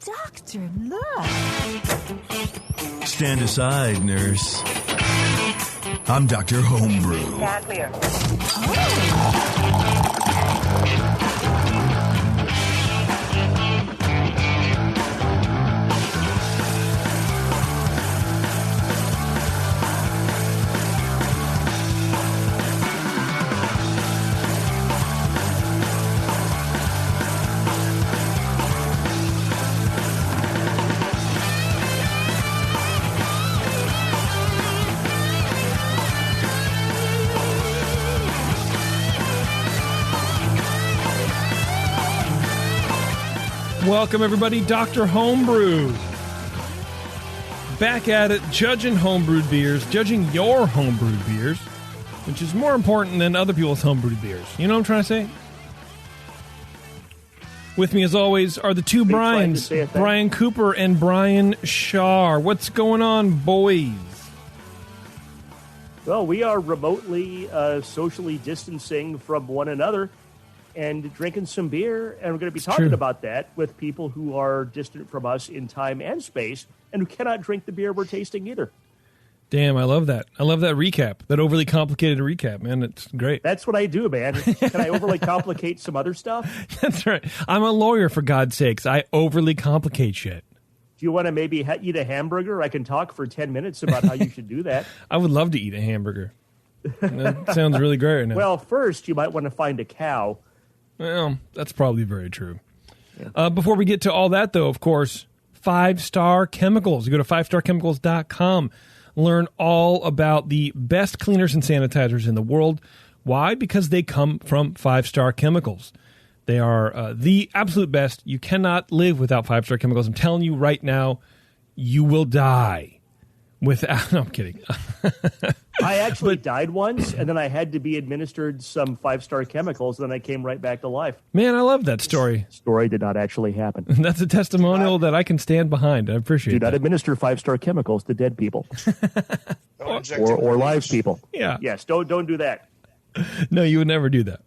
Doctor, look. Stand aside, nurse. I'm Dr. Homebrew. Stand clear. Welcome, everybody. Dr. Homebrew. Back at it, judging homebrewed beers, judging your homebrewed beers, which is more important than other people's homebrewed beers. You know what I'm trying to say? With me, as always, are the two Brians, Brian Cooper and Brian Shaw. What's going on, boys? Well, we are remotely socially distancing from one another and drinking some beer, and we're going to be talking about that with people who are distant from us in time and space and who cannot drink the beer we're tasting either. Damn, I love that. I love that recap, that overly complicated recap, man. It's great. That's what I do, man. Can I overly complicate some other stuff? That's right. I'm a lawyer, for God's sakes. I overly complicate shit. Do you want to maybe eat a hamburger? I can talk for 10 minutes about how you should do that. I would love to eat a hamburger. That sounds really great right now. Well, first, you might want to find a cow. Well, that's probably very true. Yeah. Before we get to all that, though, of course, 5-Star Chemicals. You go to 5starchemicals.com. Learn all about the best cleaners and sanitizers in the world. Why? Because they come from 5-Star Chemicals. They are the absolute best. You cannot live without 5-Star Chemicals. I'm telling you right now, you will die without... No, I'm kidding. I actually died once, and then I had to be administered some 5-Star Chemicals, and then I came right back to life. Man, I love that story. Story did not actually happen. That's a testimonial that I can stand behind. I appreciate it. Do not administer 5-Star Chemicals to dead people. or live people. Yeah. Yes, don't do that. No, you would never do that.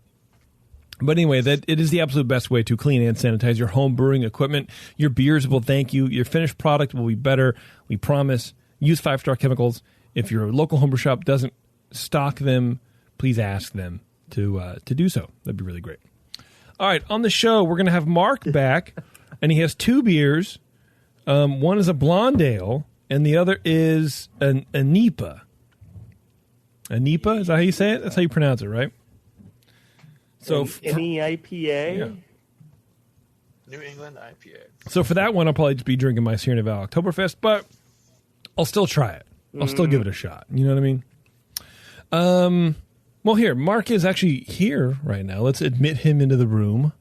But anyway, that it is the absolute best way to clean and sanitize your home brewing equipment. Your beers will thank you. Your finished product will be better. We promise. Use 5-Star Chemicals. If your local homebrew shop doesn't stock them, please ask them to do so. That'd be really great. All right, on the show, we're going to have Mark back, and he has two beers. One is a blonde ale, and the other is a NEIPA. A NEIPA? Is that how you say it? That's how you pronounce it, right? So NEIPA? Yeah. New England IPA. So for that one, I'll probably just be drinking my Sierra Nevada Oktoberfest, but I'll still try it. I'll still give it a shot. You know what I mean? Well, here, Mark is actually here right now. Let's admit him into the room.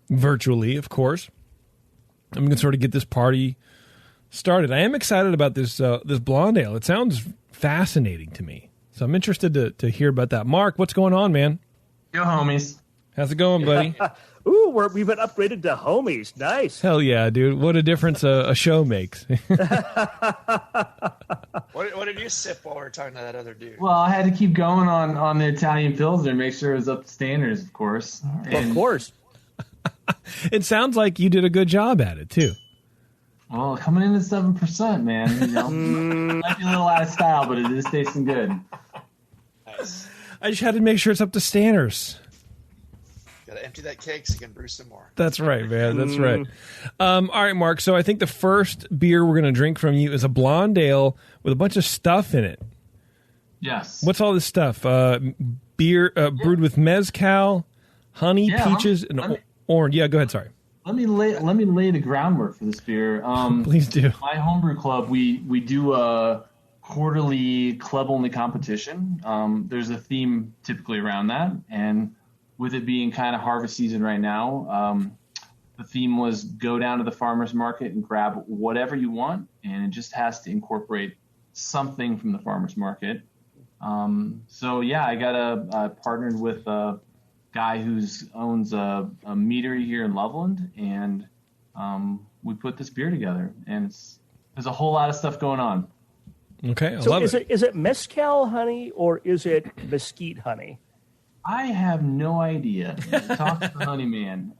Virtually, of course. I'm going to sort of get this party started. I am excited about this this blonde ale. It sounds fascinating to me. So I'm interested to hear about that. Mark, what's going on, man? Yo, homies. How's it going, buddy? Ooh, we've been upgraded to homies. Nice. Hell yeah, dude. What a difference a show makes. What did you sip while we were talking to that other dude? Well, I had to keep going on the Italian Pilsner, make sure it was up to standards, of course. Of course. It sounds like you did a good job at it, too. Well, coming in at 7%, man. You know, might be a little out of style, but it is tasting good. Nice. I just had to make sure it's up to standards. Gotta empty that keg so you can brew some more. That's right, man. That's right. All right, Mark. So I think the first beer we're going to drink from you is a blonde ale with a bunch of stuff in it. Yes. What's all this stuff? Beer brewed with mezcal, honey, peaches, and orange. Yeah, go ahead. Sorry. Let me lay the groundwork for this beer. Please do. My homebrew club, we do a quarterly club-only competition. There's a theme typically around that, and with it being kind of harvest season right now, the theme was go down to the farmer's market and grab whatever you want, and it just has to incorporate something from the farmer's market. So yeah, I got partnered with a guy who owns a meadery here in Loveland, and we put this beer together, and there's a whole lot of stuff going on. Okay, I so love is it mezcal honey or is it mesquite honey? I have no idea. Talk to the honey man.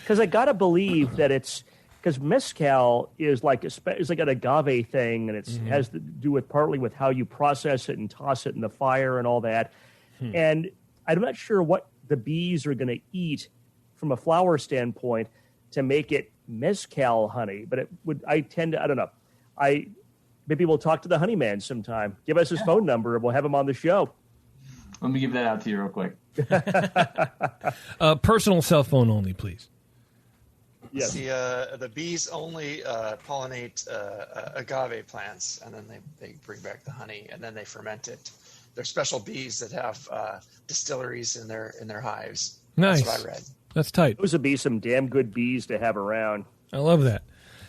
Because I got to believe that it's because mezcal is like an agave thing, and it has to do with partly with how you process it and toss it in the fire and all that. And I'm not sure what the bees are going to eat from a flower standpoint to make it mezcal honey, but I don't know. Maybe we'll talk to the honey man sometime. Give us his phone number and we'll have him on the show. Let me give that out to you real quick. Personal cell phone only, please. Yes. The bees only pollinate agave plants, and then they bring back the honey, and then they ferment it. They're special bees that have distilleries in their hives. Nice. That's what I read. That's tight. Those would be some damn good bees to have around. I love that.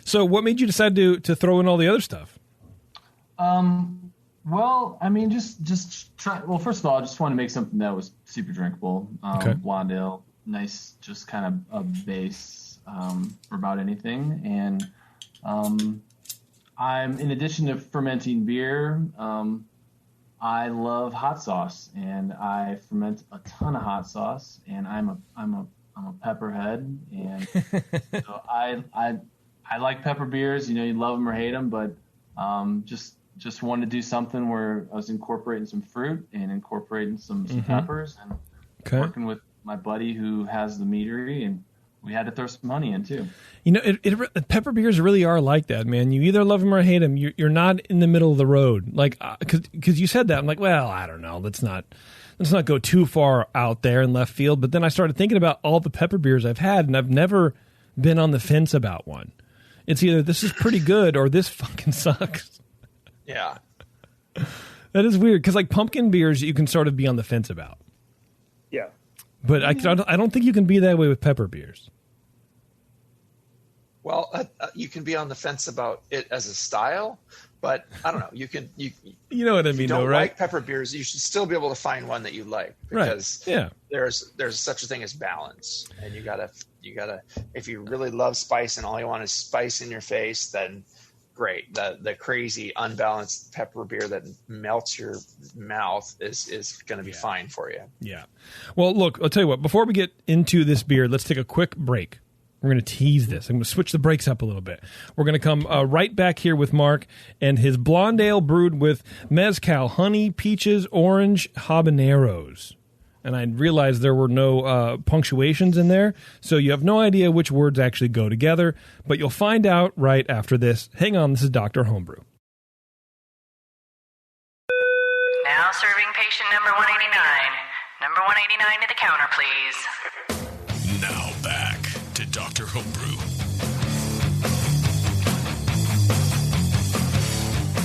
So what made you decide to throw in all the other stuff? Well, I mean, just try. Well, first of all, I just wanted to make something that was super drinkable. Okay. Blonde ale, nice, just kind of a base for about anything. And I'm, in addition to fermenting beer, I love hot sauce, and I ferment a ton of hot sauce. And I'm a pepperhead, and so I like pepper beers. You know, you love them or hate them, but just wanted to do something where I was incorporating some fruit and incorporating some peppers, and working with my buddy who has the meadery, and we had to throw some honey in too. You know, pepper beers really are like that, man. You either love them or hate them. You're not in the middle of the road, like because you said that. I'm like, well, I don't know. Let's not go too far out there in left field. But then I started thinking about all the pepper beers I've had, and I've never been on the fence about one. It's either this is pretty good or this fucking sucks. Yeah. That is weird, because like pumpkin beers you can sort of be on the fence about. Yeah. But I don't think you can be that way with pepper beers. Well, you can be on the fence about it as a style, but I don't know. You know what I mean, if you don't though, right? like pepper beers, you should still be able to find one that you like, because there's such a thing as balance, and you gotta if you really love spice and all you want is spice in your face, then great. The crazy unbalanced pepper beer that melts your mouth is going to be fine for you. Yeah. Well, look, I'll tell you what. Before we get into this beer, let's take a quick break. We're going to tease this. I'm going to switch the breaks up a little bit. We're going to come right back here with Mark and his blonde ale brewed with mezcal, honey, peaches, orange, habaneros. And I realized there were no punctuations in there, so you have no idea which words actually go together, but you'll find out right after this. Hang on, this is Dr. Homebrew. Now serving patient number 189. Number 189 to the counter, please. Now back to Dr. Homebrew.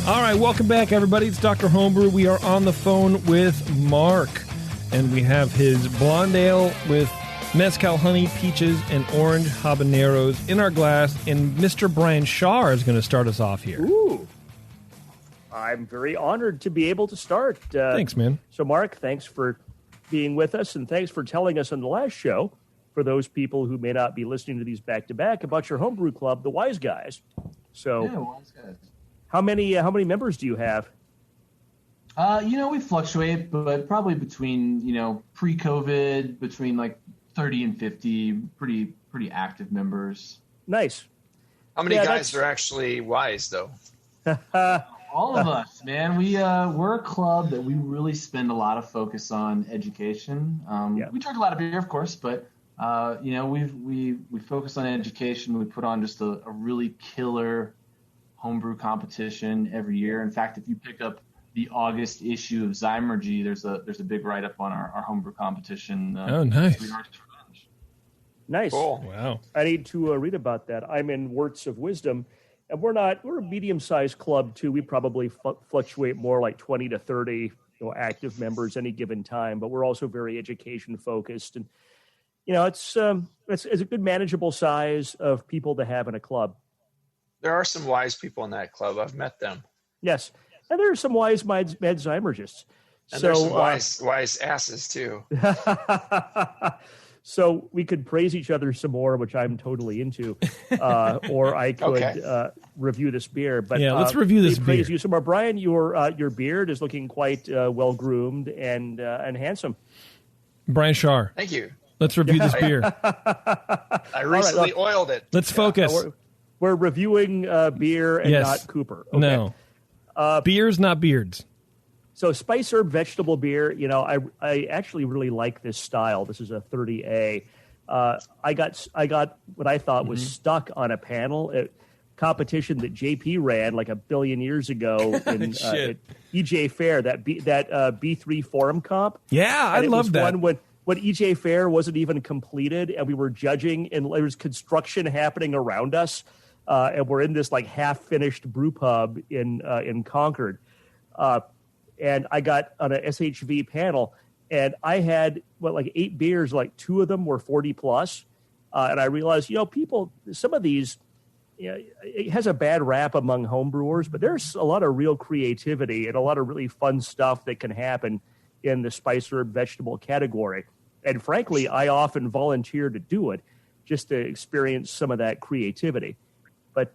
All right, welcome back, everybody. It's Dr. Homebrew. We are on the phone with Mark, and we have his blonde ale with mezcal, honey, peaches, and orange habaneros in our glass, and Mr. Brian Shaw is going to start us off here. Ooh. I'm very honored to be able to start. Thanks, man. So, Mark, thanks for being with us, and thanks for telling us on the last show, for those people who may not be listening to these back-to-back, about your homebrew club, the Wise Guys. So, Yeah, Wise Guys. How many members do you have? We fluctuate, but probably between, pre-COVID, between like 30 and 50, pretty active members. Nice. How many guys are actually wise, though? All of us, man. We're a club that we really spend a lot of focus on education. We drink a lot of beer, of course, but we focus on education. We put on just a really killer homebrew competition every year. In fact, if you pick up the August issue of Zymergy, there's a big write-up on our homebrew competition. Oh, nice. Nice. Cool. Wow. I need to read about that. I'm in Words of Wisdom, and we're a medium-sized club, too. We probably fluctuate more like 20 to 30 active members any given time, but we're also very education-focused. And, it's a good manageable size of people to have in a club. There are some wise people in that club. I've met them. Yes. And there are some wise Zymergists. And there's some wise asses, too. So we could praise each other some more, which I'm totally into, or I could review this beer. But let's review this beer. Praise you some more, Brian. Your beard is looking quite well groomed and handsome. Brian Shaw. Thank you. Let's review this beer. I recently oiled it. Let's focus. We're reviewing beer and not Cooper. Okay. No. Beers, not beards. So spice herb vegetable beer, I actually really like this style. This is a 30A. I got what I thought was stuck on a panel at competition that JP ran like a billion years ago in at EJ Fair, that B3 Forum Comp. Yeah, I love that. One when EJ Fair wasn't even completed, and we were judging, and there was construction happening around us, and we're in this like half-finished brew pub in Concord, and I got on a SHV panel, and I had 8 beers, like 2 of them were 40 plus, and I realized people, some of these, it has a bad rap among home brewers, but there's a lot of real creativity and a lot of really fun stuff that can happen in the spice herb vegetable category. And frankly, I often volunteer to do it just to experience some of that creativity. But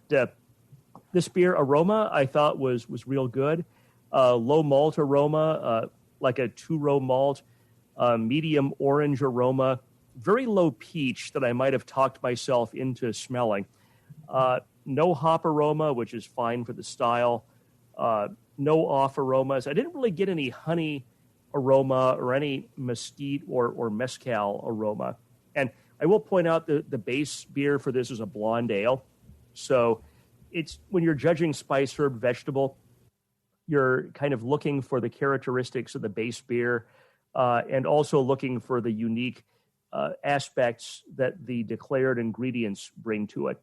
this beer aroma I thought was real good. Low malt aroma, like a 2-row malt, medium orange aroma, very low peach that I might have talked myself into smelling. No hop aroma, which is fine for the style. No off aromas. I didn't really get any honey aroma or any mesquite or mescal aroma. And I will point out the base beer for this is a blonde ale. So it's when you're judging spice herb vegetable, you're kind of looking for the characteristics of the base beer and also looking for the unique aspects that the declared ingredients bring to it.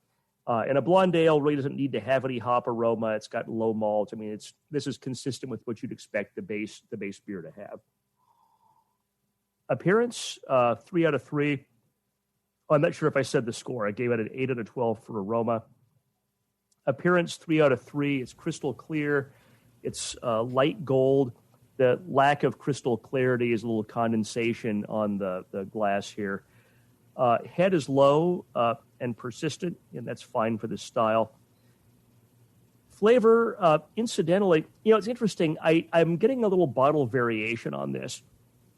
And a blonde ale really doesn't need to have any hop aroma. It's got low malt. I mean, this is consistent with what you'd expect the base beer to have. Appearance, 3 out of 3. Oh, I'm not sure if I said the score. I gave it an 8 out of 12 for aroma. Appearance, 3 out of 3. It's crystal clear. It's light gold. The lack of crystal clarity is a little condensation on the glass here. Head is low and persistent, and that's fine for this style. Flavor, incidentally, it's interesting. I'm getting a little bottle variation on this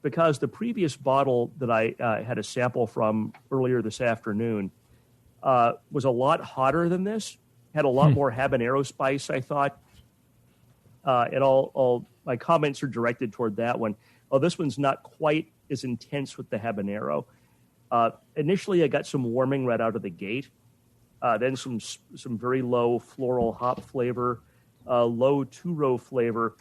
because the previous bottle that I had a sample from earlier this afternoon was a lot hotter than this, had a lot more habanero spice, I thought. And all my comments are directed toward that one. Oh, this one's not quite as intense with the habanero. Initially, I got some warming right out of the gate. Then some very low floral hop flavor, low 2-row flavor,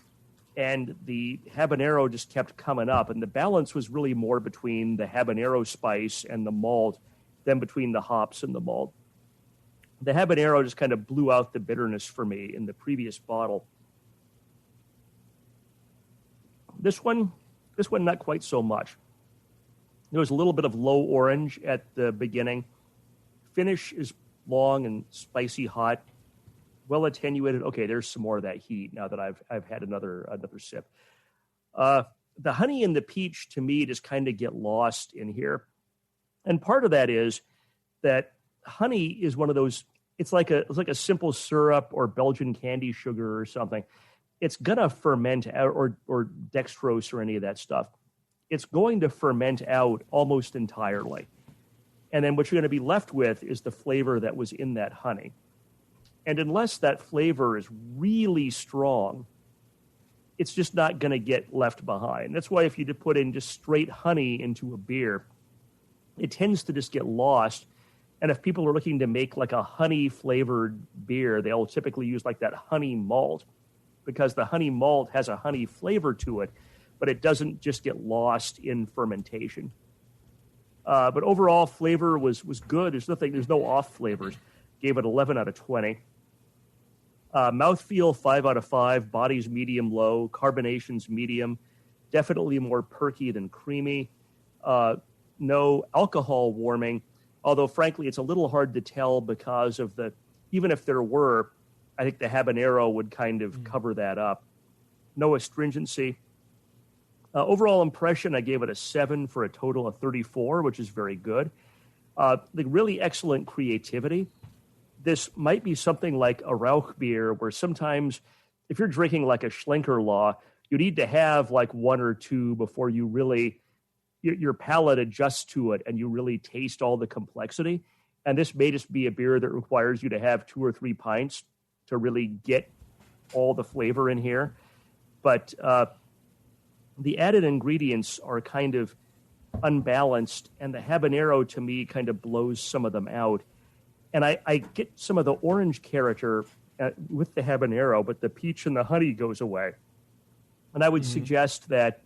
and the habanero just kept coming up. And the balance was really more between the habanero spice and the malt than between the hops and the malt. The habanero just kind of blew out the bitterness for me in the previous bottle. This one, not quite so much. There was a little bit of low orange at the beginning. Finish is long and spicy hot, well attenuated. Okay, there's some more of that heat now that I've had another sip. The honey and the peach to me just kind of get lost in here, and part of that is that honey is one of those. It's like a simple syrup or Belgian candy sugar or something. It's gonna ferment out, or dextrose or any of that stuff. It's going to ferment out almost entirely. And then what you're going to be left with is the flavor that was in that honey. And unless that flavor is really strong, it's just not going to get left behind. That's why if you put in just straight honey into a beer, it tends to just get lost. And if people are looking to make like a honey-flavored beer, they'll typically use like that honey malt because the honey malt has a honey flavor to it, but it doesn't just get lost in fermentation. But overall, flavor was good. There's no off flavors. Gave it 11 out of 20. Mouthfeel, 5 out of 5. Body's medium low. Carbonation's medium. Definitely more perky than creamy. No alcohol warming, although frankly, it's a little hard to tell because of even if there were, I think the habanero would kind of cover that up. No astringency. Overall impression, I gave it a 7 for a total of 34, which is very good. The really excellent creativity. This might be something like a Rauch beer, where sometimes if you're drinking like a Schlenkerlaw, you need to have like 1 or 2 before you really your palate adjusts to it and you really taste all the complexity. And this may just be a beer that requires you to have 2 or 3 pints to really get all the flavor in here. But the added ingredients are kind of unbalanced, and the habanero to me kind of blows some of them out. And I get some of the orange character with the habanero, but the peach and the honey goes away. And I would suggest that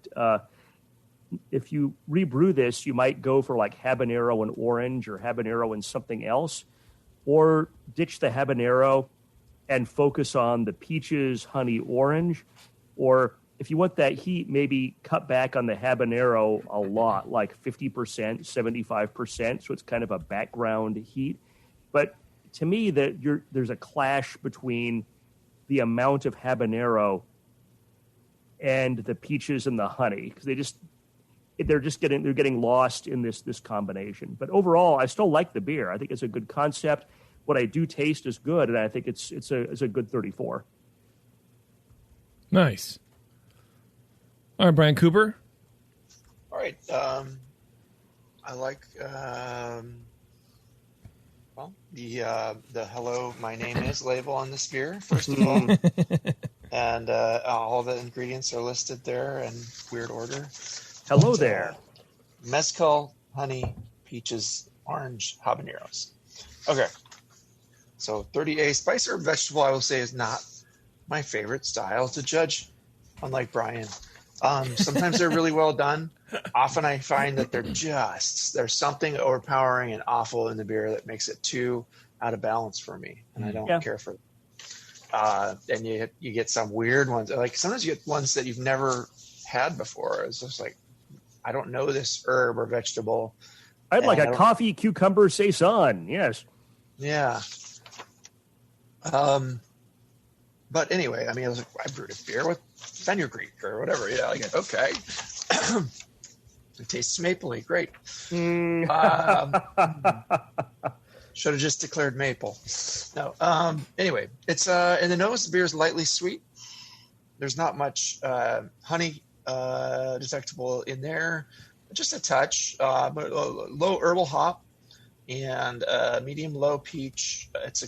if you rebrew this, you might go for like habanero and orange or habanero and something else, or ditch the habanero and focus on the peaches, honey, orange. Or if you want that heat, maybe cut back on the habanero a lot, like 50%, 75%. So it's kind of a background heat. But to me, there's a clash between the amount of habanero and the peaches and the honey, because they're getting lost in this combination. But overall, I still like the beer. I think it's a good concept. What I do taste is good, and I think it's a good 34. Nice. All right, Brian Cooper. All right. I like the "Hello, my name is" label on this beer, first of all, and all the ingredients are listed there in weird order. Hello there. Mescal, honey, peaches, orange, habaneros. Okay. So 30A spice herb vegetable, I will say, is not my favorite style to judge, unlike Brian. Sometimes they're really well done. Often I find that there's something overpowering and awful in the beer that makes it too out of balance for me, and I don't care for it. And you get some weird ones. Like sometimes you get ones that you've never had before. It's just like, I don't know this herb or vegetable. I'd like a coffee cucumber saison. Yes. Yeah. But anyway, I mean, I brewed a beer with fenugreek or whatever. Yeah, like, okay. It tastes mapley. Great. Should have just declared maple. No. Anyway, it's in the nose, the beer is lightly sweet. There's not much honey detectable in there. Just a touch. But low herbal hop and medium low peach. It's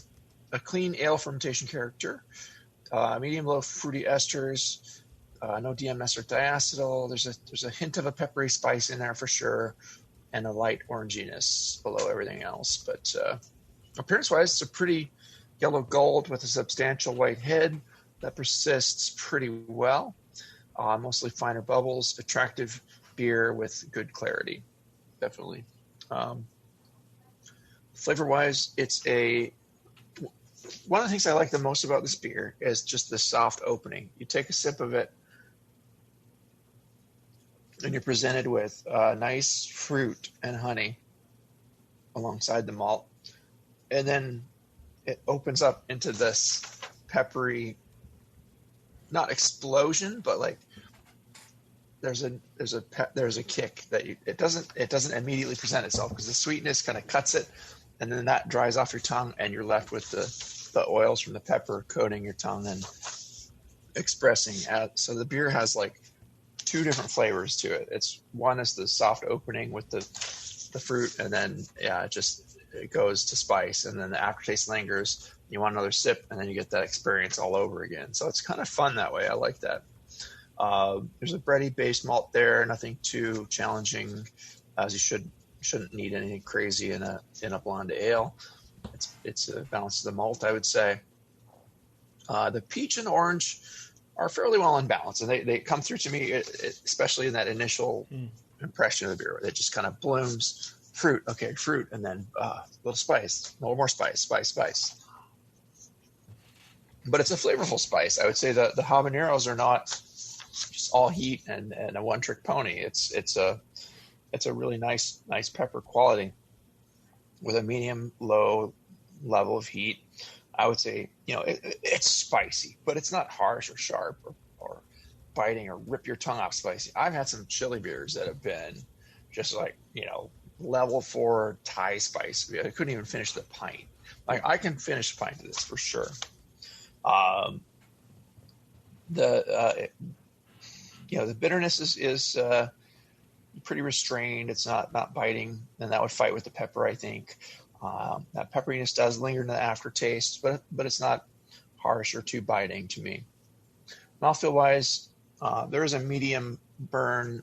a clean ale fermentation character. Medium low fruity esters. No DMS or diacetyl. There's a hint of a peppery spice in there for sure, and a light oranginess below everything else. But appearance-wise, it's a pretty yellow gold with a substantial white head that persists pretty well. Mostly finer bubbles, attractive beer with good clarity, definitely. Flavor-wise, it's one of the things I like the most about this beer is just the soft opening. You take a sip of it, and you're presented with nice fruit and honey alongside the malt. And then it opens up into this peppery, not explosion, but like there's a kick that it doesn't immediately present itself, because the sweetness kind of cuts it, and then that dries off your tongue, and you're left with the oils from the pepper coating your tongue and expressing out. So the beer has like 2 different flavors to it. One is the soft opening with the fruit, and then it goes to spice, and then the aftertaste lingers. You want another sip, and then you get that experience all over again. So it's kind of fun that way. I like that. There's a bready based malt there, nothing too challenging, as you shouldn't need anything crazy in a blonde ale. It's a balance of the malt, I would say. The peach and orange are fairly well in balance, and they come through to me, especially in that initial impression of the beer, where it just kind of blooms. Fruit, and then a little spice, a little more spice. But it's a flavorful spice. I would say that the habaneros are not just all heat and a one-trick pony. It's a really nice pepper quality with a medium-low level of heat. I would say, it's spicy, but it's not harsh or sharp or biting or rip your tongue off spicy. I've had some chili beers that have been just like, level 4 Thai spice. I couldn't even finish the pint. Like, I can finish a pint of this for sure. The bitterness is pretty restrained. It's not biting, and that would fight with the pepper, I think. That pepperiness does linger in the aftertaste, but it's not harsh or too biting to me. Mouthfeel wise, there is a medium burn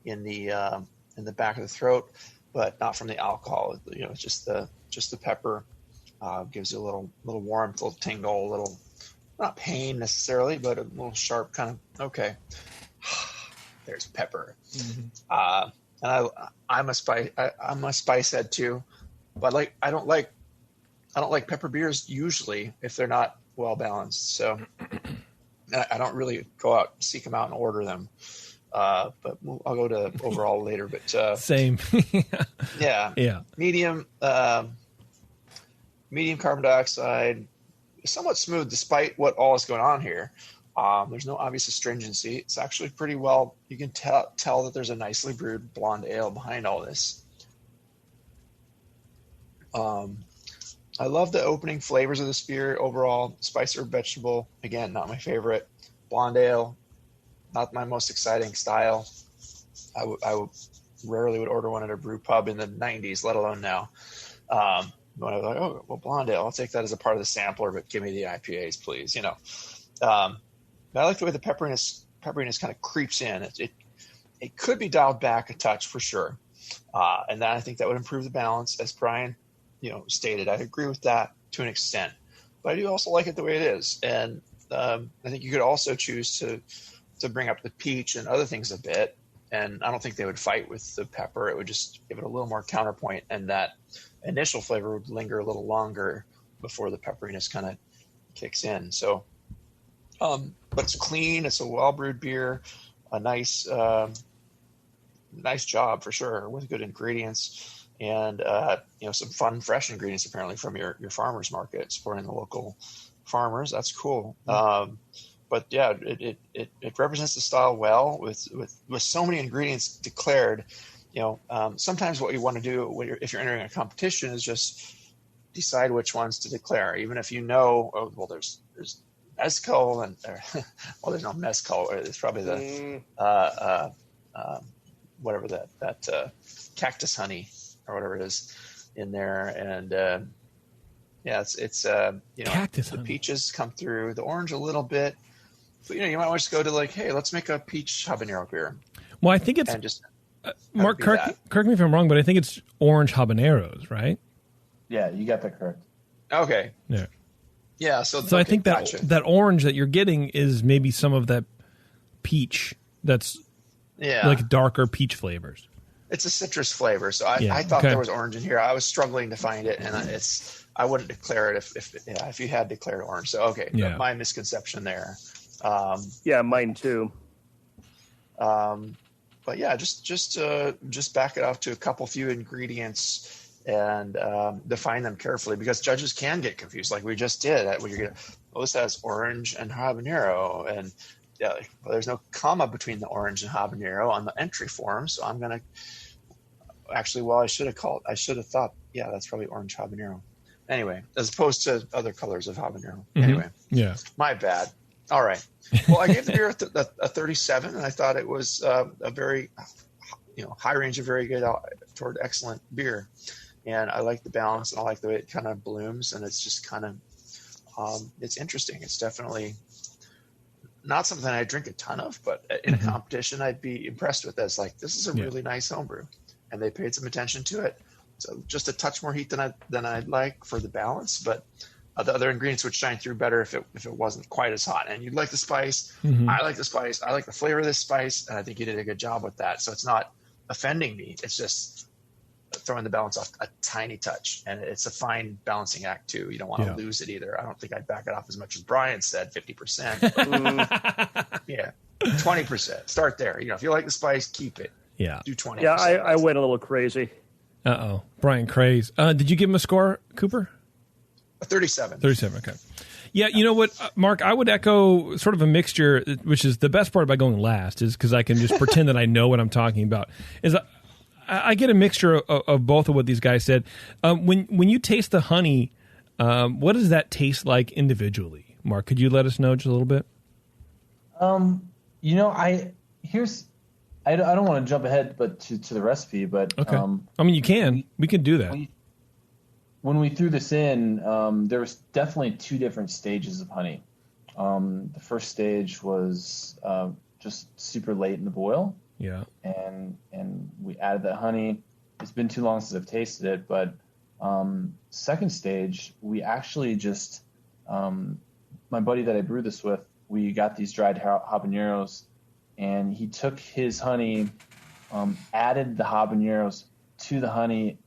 in the back of the throat, but not from the alcohol. It's just the pepper gives you a little warmth, a little tingle, a little, not pain necessarily, but a little sharp kind of, okay, there's pepper. Mm-hmm. And I'm a spice head too, but I don't like pepper beers usually if they're not well balanced. So I don't really go out, seek them out and order them. But I'll go to overall later, but same. Yeah. Medium carbon dioxide, somewhat smooth despite what all is going on here. There's no obvious astringency. It's actually pretty well, you can tell that there's a nicely brewed blonde ale behind all this. I love the opening flavors of this beer overall. Spice herb vegetable, again, not my favorite. Blonde ale, not my most exciting style. I rarely would order one at a brew pub in the 90s, let alone now. When I was like, oh, well, blonde ale, I'll take that as a part of the sampler, but give me the IPAs, please. But I like the way the pepperiness kind of creeps in. It could be dialed back a touch for sure, and then I think that would improve the balance, as Brian, stated. I agree with that to an extent, but I do also like it the way it is, and I think you could also choose to bring up the peach and other things a bit, and I don't think they would fight with the pepper. It would just give it a little more counterpoint, and that initial flavor would linger a little longer before the pepperiness kind of kicks in. So, but it's clean. It's a well-brewed beer, a nice job for sure, with good ingredients, and some fun, fresh ingredients apparently from your farmers market, supporting the local farmers. That's cool. But yeah, it represents the style well with so many ingredients declared. Sometimes what you want to do if you're entering a competition is just decide which ones to declare, even if there's mescal and there's no mescal, or there's probably the whatever that cactus honey or whatever it is in there, and it's cactus the honey. Peaches come through, the orange a little bit, but you might want to go to hey, let's make a peach habanero beer. Well, I think it's just Mark, correct me if I'm wrong, but I think it's orange habaneros, right? Yeah, you got that correct. Okay. Yeah. Yeah. So I think that orange that you're getting is maybe some of that peach that's like darker peach flavors. It's a citrus flavor. So I thought there was orange in here. I was struggling to find it, and I wouldn't declare it if you had declared orange. So, my misconception there. Mine too. But yeah, just back it off to a few ingredients and define them carefully, because judges can get confused, like we just did. This has orange and habanero, and there's no comma between the orange and habanero on the entry form. So I'm gonna I should have thought, that's probably orange habanero. Anyway, as opposed to other colors of habanero. Mm-hmm. Anyway, my bad. All right. Well, I gave the beer a 37, and I thought it was a very, high range of very good toward excellent beer. And I like the balance, and I like the way it kind of blooms, and it's just kind of, it's interesting. It's definitely not something I drink a ton of, but in a competition, I'd be impressed with this. Like, this is a really nice homebrew, and they paid some attention to it. So just a touch more heat than I'd like for the balance, but the other ingredients would shine through better if it wasn't quite as hot. And you'd like the spice. Mm-hmm. I like the spice. I like the flavor of this spice, and I think you did a good job with that. So it's not offending me. It's just throwing the balance off a tiny touch, and it's a fine balancing act too. You don't want to lose it either. I don't think I'd back it off as much as Brian said, 50%. 20%. Start there. If you like the spice, keep it. Yeah. Do 20%. Yeah, I went a little crazy. Uh-oh. Brian Craze. Did you give him a score, Cooper? A 37. 37, okay. Yeah, you know what, Mark, I would echo sort of a mixture, which is the best part about going last, is because I can just pretend that I know what I'm talking about, is I get a mixture of both of what these guys said. When you taste the honey, what does that taste like individually? Mark, could you let us know just a little bit? I don't want to jump ahead, but to the recipe, but okay. I mean, you can. We can do that. When we threw this in, there was definitely 2 different stages of honey. The first stage was just super late in the boil. Yeah. And we added that honey. It's been too long since I've tasted it, but second stage, we actually just my buddy that I brewed this with, we got these dried habaneros, and he took his honey, added the habaneros to the honey,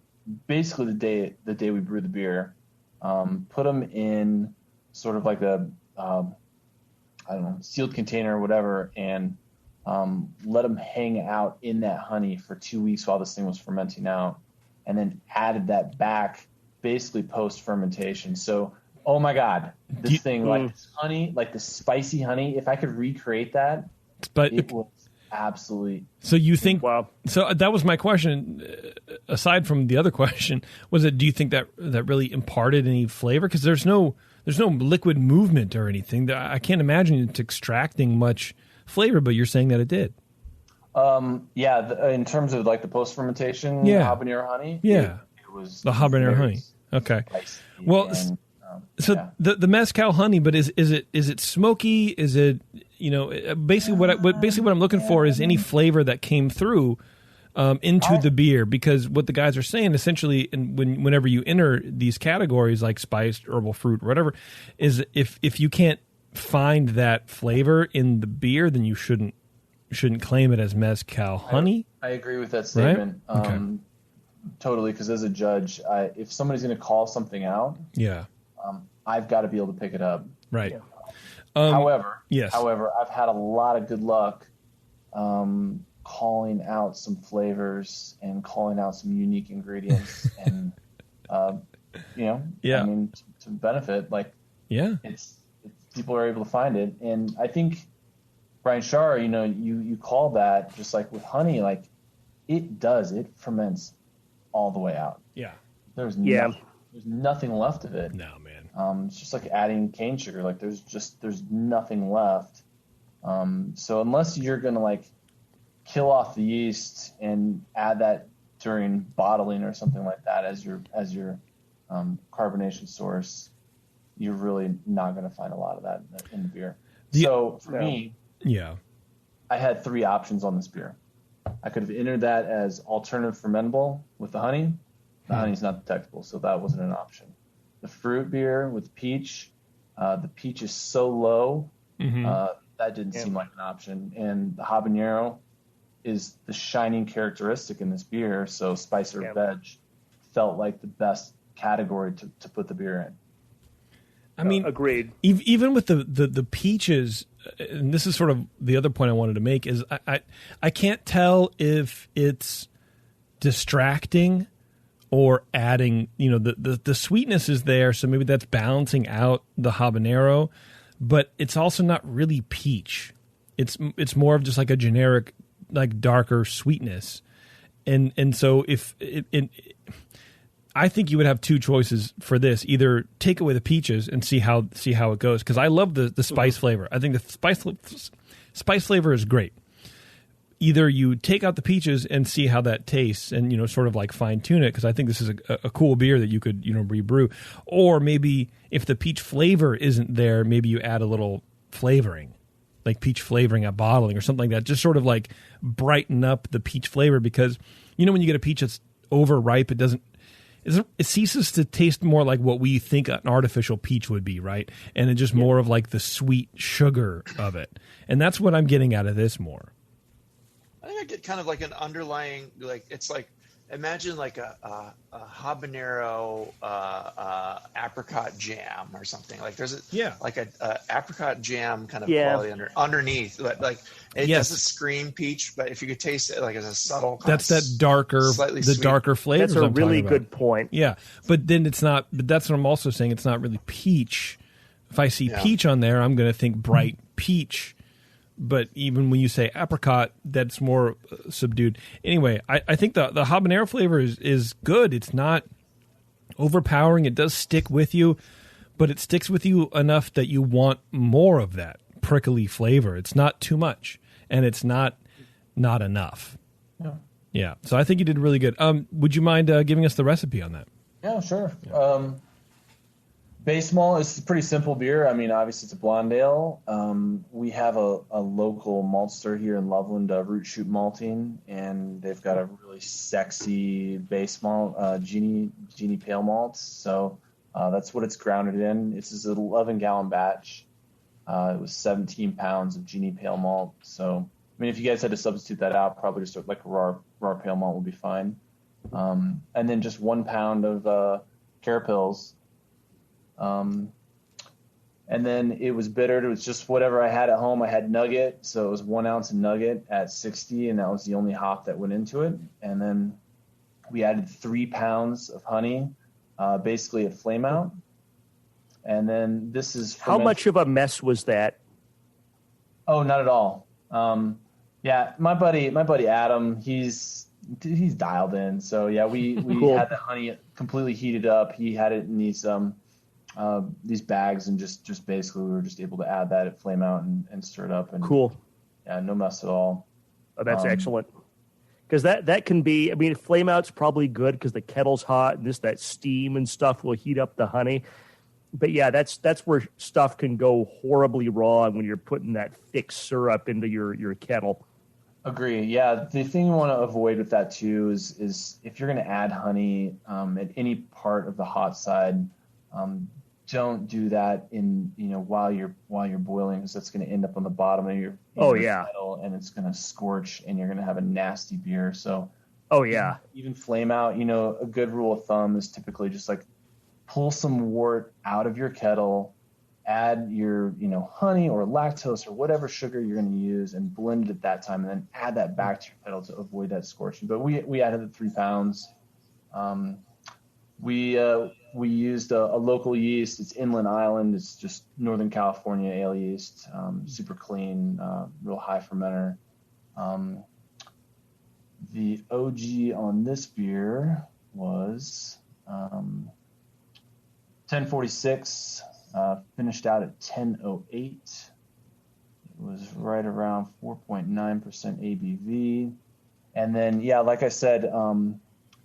basically the day we brewed the beer, put them in sort of like a I don't know, sealed container or whatever, and let them hang out in that honey for 2 weeks while this thing was fermenting out, and then added that back basically post fermentation. So, oh my God, this thing, like this honey, like the spicy honey, if I could recreate that, but it was absolutely. So you think? Wow. So that was my question. Aside from the other question, was it? Do you think that really imparted any flavor? Because there's no liquid movement or anything. I can't imagine it's extracting much flavor, but you're saying that it did. Yeah. In terms of like the post fermentation, habanero honey. Yeah. It was the habanero honey. Okay. Well. The mezcal honey, but is it smoky? Is it, basically what I'm looking for is any flavor that came through into the beer, because what the guys are saying essentially, whenever you enter these categories like spiced, herbal, fruit, whatever, is if you can't find that flavor in the beer, then you shouldn't claim it as mezcal honey. I agree with that statement. Right? Okay. Totally, because as a judge, if somebody's going to call something out, I've got to be able to pick it up. Right. However, yes. I've had a lot of good luck calling out some flavors and calling out some unique ingredients, and I mean, to benefit, like, it's people are able to find it, and I think Brian Shar, you call that just like with honey, like it ferments all the way out. Yeah. There's nothing left of it. No, man. It's just like adding cane sugar. Like there's nothing left. So unless you're gonna like kill off the yeast and add that during bottling or something like that as your carbonation source, you're really not gonna find a lot of that in the beer. So for me, I had 3 options on this beer. I could have entered that as alternative fermentable with the honey. The honey's not detectable, so that wasn't an option. The fruit beer with peach, the peach is so low, that didn't seem like an option. And the habanero is the shining characteristic in this beer, so spice or veg felt like the best category to put the beer in. I mean, agreed. Even with the peaches, and this is sort of the other point I wanted to make, is I can't tell if it's distracting or adding, the sweetness is there, so maybe that's balancing out the habanero, but it's also not really peach. It's more of just like a generic, like darker sweetness, and so I think you would have 2 choices for this: either take away the peaches and see how it goes, because I love the spice flavor. I think the spice flavor is great. Either you take out the peaches and see how that tastes, and sort of like fine tune it, because I think this is a cool beer that you could rebrew. Or maybe if the peach flavor isn't there, maybe you add a little flavoring, like peach flavoring at bottling or something like that, just sort of like brighten up the peach flavor. Because when you get a peach that's overripe, it ceases to taste more like what we think an artificial peach would be, right? And it's just more of like the sweet sugar of it, and that's what I'm getting out of this more. I think I get kind of like an underlying, like it's like, imagine like a habanero apricot jam or something. Like there's a apricot jam kind of quality underneath. Like it doesn't scream peach, but if you could taste it, like it's a subtle. That's that darker, slightly the sweet. Darker flavors. That's a really good point. Yeah, but then it's not. But that's what I'm also saying. It's not really peach. If I see peach on there, I'm going to think bright peach. But even when you say apricot, that's more subdued. Anyway, I think the habanero flavor is good. It's not overpowering. It does stick with you, but it sticks with you enough that you want more of that prickly flavor. It's not too much, and it's not not enough. Yeah. Yeah. So I think you did really good. Would you mind giving us the recipe on that? Yeah, sure. Yeah. Base malt is a pretty simple beer. I mean, obviously it's a blonde ale. We have a local maltster here in Loveland, Root Shoot Malting, and they've got a really sexy base malt, Genie Pale Malts. So that's what it's grounded in. This is an 11-gallon batch. It was 17 pounds of Genie Pale Malt. So, I mean, if you guys had to substitute that out, probably just like a raw pale malt would be fine. And then just 1 pound of Carapils. And then it was bittered. It was just whatever I had at home. I had Nugget, so it was 1 ounce of Nugget at 60, and that was the only hop that went into it. And then we added 3 pounds of honey, basically at flame out. And then this is how much of a mess was that? Oh, not at all. Yeah, my buddy Adam, he's dialed in. So yeah, we cool. had the honey completely heated up. He had it in these bags, and just basically we were just able to add that at flame out and stir it up. And cool. Yeah, no mess at all. Oh, that's excellent. Because that can be, I mean, flame out's probably good because the kettle's hot and that steam and stuff will heat up the honey. But yeah, that's where stuff can go horribly wrong when you're putting that thick syrup into your kettle. Agree. Yeah, the thing you want to avoid with that too is if you're going to add honey at any part of the hot side, don't do that in while you're boiling, because that's going to end up on the bottom of your kettle, and it's going to scorch, and you're going to have a nasty beer. So even flame out. A good rule of thumb is typically just like pull some wort out of your kettle, add your honey or lactose or whatever sugar you're going to use, and blend it at that time, and then add that back to your kettle to avoid that scorching. But we added the 3 pounds. We used a local yeast. It's Inland Island. It's just Northern California ale yeast, super clean, real high fermenter. The OG on this beer was 1046, finished out at 1008. It was right around 4.9% ABV. And then, yeah, like I said,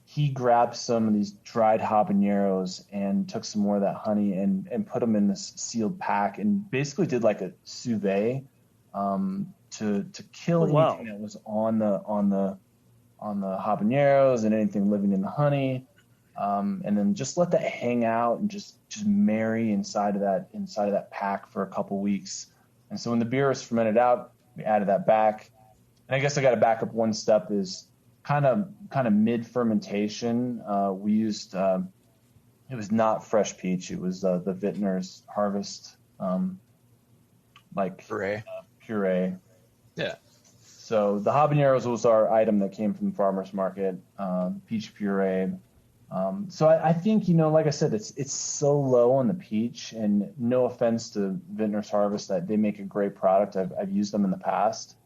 he grabbed some of these dried habaneros and took some more of that honey and put them in this sealed pack and basically did like a sous vide to kill anything that was on the habaneros and anything living in the honey, and then just let that hang out and just marry inside of that pack for a couple weeks. And so when the beer was fermented out, we added that back. And I guess I got to back up one step is kind of mid fermentation. We used it was not fresh peach. It was the Vintner's Harvest puree. Yeah. So the habaneros was our item that came from the farmer's market. Peach puree. So I think like I said, it's so low on the peach, and no offense to Vintner's Harvest, that they make a great product. I've used them in the past.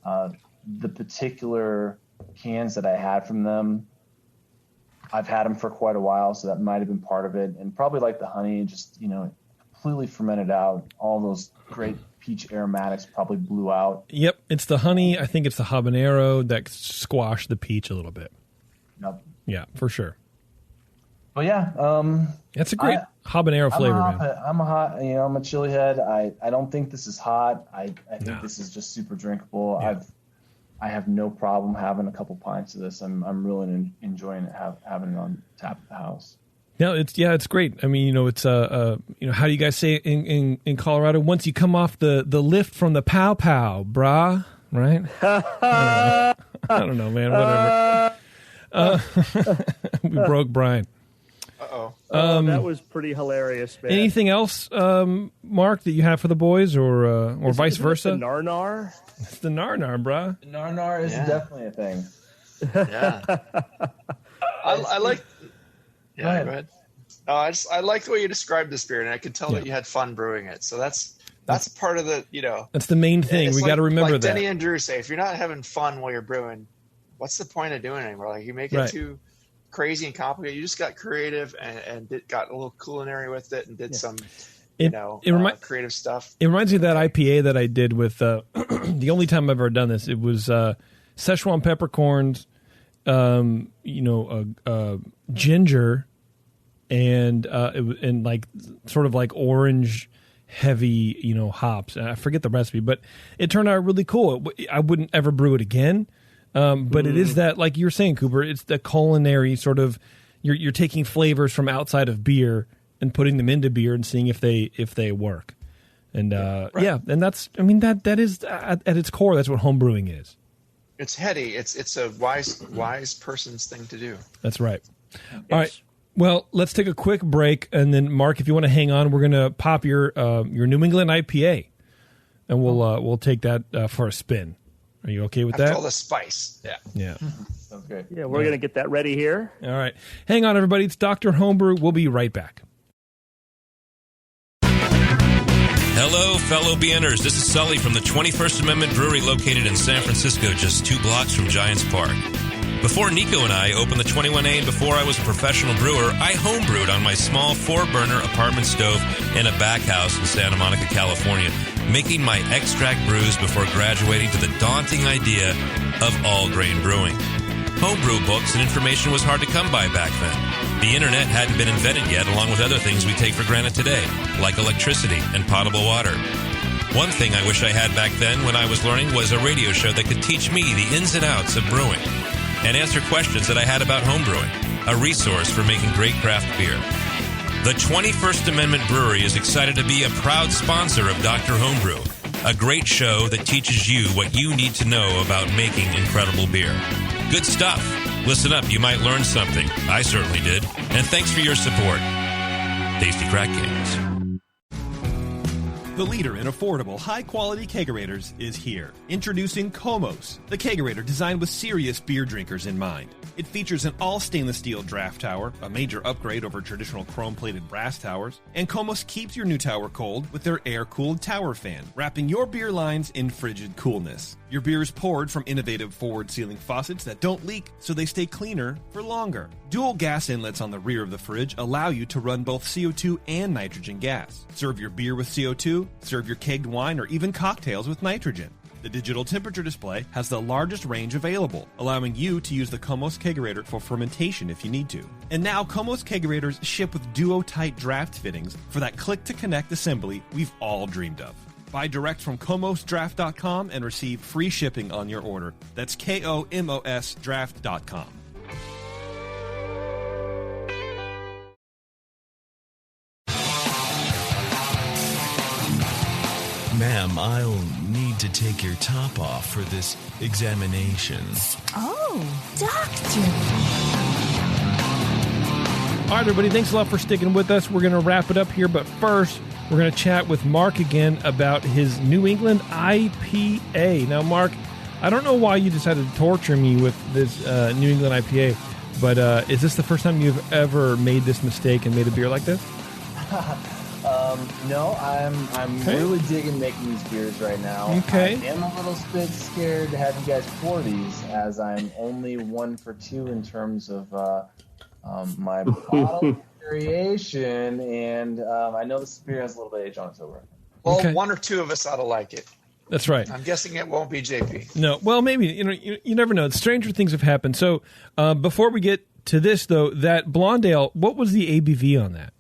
The particular cans that I had from them, I've had them for quite a while, so that might have been part of it. And probably like the honey, just completely fermented out. All those great peach aromatics probably blew out. Yep, it's the honey. I think it's the habanero that squashed the peach a little bit. Yep. Yeah, for sure. But yeah, that's a great habanero flavor, man. I'm a chili head. I don't think this is hot. I think this is just super drinkable. Yeah. I have no problem having a couple pints of this. I'm really enjoying it, having it on tap at the house. No, it's great. I mean, it's how do you guys say it in Colorado? Once you come off the lift from the pow pow, brah, right? I don't know, man. Whatever. We broke Brian. That was pretty hilarious, man. Anything else, Mark, that you have for the boys, or vice versa? The narnar? It's the narnar, brah. The narnar is definitely a thing. Yeah. I like. Yeah, go ahead. I like the way you described this beer, and I could tell that you had fun brewing it. So that's part of the That's the main thing. We got to remember that. Denny and Drew say, if you're not having fun while you're brewing, what's the point of doing it anymore? Like, you make it too crazy and complicated. You just got creative and got a little culinary with it and did some creative stuff. It reminds me of that IPA that I did with the only time I've ever done this. It was Szechuan peppercorns, ginger, and like sort of like orange heavy, hops. I forget the recipe, but it turned out really cool. I wouldn't ever brew it again. But it is that, like you're saying, Cooper, it's the culinary sort of, you're taking flavors from outside of beer and putting them into beer and seeing if they work. And and that's, that is at its core, that's what home brewing is. It's heady. It's a wise person's thing to do. That's right. All right. Well, let's take a quick break, and then Mark, if you want to hang on, we're going to pop your New England IPA, and we'll take that for a spin. Are you okay with that? After all the spice. Yeah. Yeah. Okay. Yeah, we're going to get that ready here. All right. Hang on, everybody. It's Dr. Homebrew. We'll be right back. Hello, fellow BNers. This is Sully from the 21st Amendment Brewery located in San Francisco, just 2 blocks from Giants Park. Before Nico and I opened the 21A and before I was a professional brewer, I homebrewed on my small 4-burner apartment stove in a back house in Santa Monica, California, making my extract brews before graduating to the daunting idea of all-grain brewing. Homebrew books and information was hard to come by back then. The internet hadn't been invented yet, along with other things we take for granted today, like electricity and potable water. One thing I wish I had back then when I was learning was a radio show that could teach me the ins and outs of brewing and answer questions that I had about homebrewing, a resource for making great craft beer. The 21st Amendment Brewery is excited to be a proud sponsor of Dr. Homebrew, a great show that teaches you what you need to know about making incredible beer. Good stuff. Listen up, you might learn something. I certainly did. And thanks for your support. Tasty Crack Games. The leader in affordable, high-quality kegerators is here. Introducing Komos, the kegerator designed with serious beer drinkers in mind. It features an all-stainless steel draft tower, a major upgrade over traditional chrome-plated brass towers, and Komos keeps your new tower cold with their air-cooled tower fan, wrapping your beer lines in frigid coolness. Your beer is poured from innovative forward-sealing faucets that don't leak, so they stay cleaner for longer. Dual gas inlets on the rear of the fridge allow you to run both CO2 and nitrogen gas. Serve your beer with CO2, serve your kegged wine, or even cocktails with nitrogen. The digital temperature display has the largest range available, allowing you to use the Komos Kegerator for fermentation if you need to. And now Komos Kegerators ship with duo-tight draft fittings for that click-to-connect assembly we've all dreamed of. Buy direct from KomosDraft.com and receive free shipping on your order. That's KOMOS Draft.com. Ma'am, I'll need to take your top off for this examination. Oh, doctor. All right, everybody, thanks a lot for sticking with us. We're going to wrap it up here, but first, we're going to chat with Mark again about his New England IPA. Now, Mark, I don't know why you decided to torture me with this New England IPA, but is this the first time you've ever made this mistake and made a beer like this? No, I'm really digging making these beers right now. Okay. I am a little bit scared to have you guys pour these, as I'm only 1 for 2 in terms of my bottle variation, and I know this beer has a little bit of age on it, so well, okay. 1 or 2 of us ought to like it. That's right. I'm guessing it won't be JP. No, well, maybe. You never know. Stranger things have happened. So before we get to this, though, that Blonde Ale, what was the ABV on that?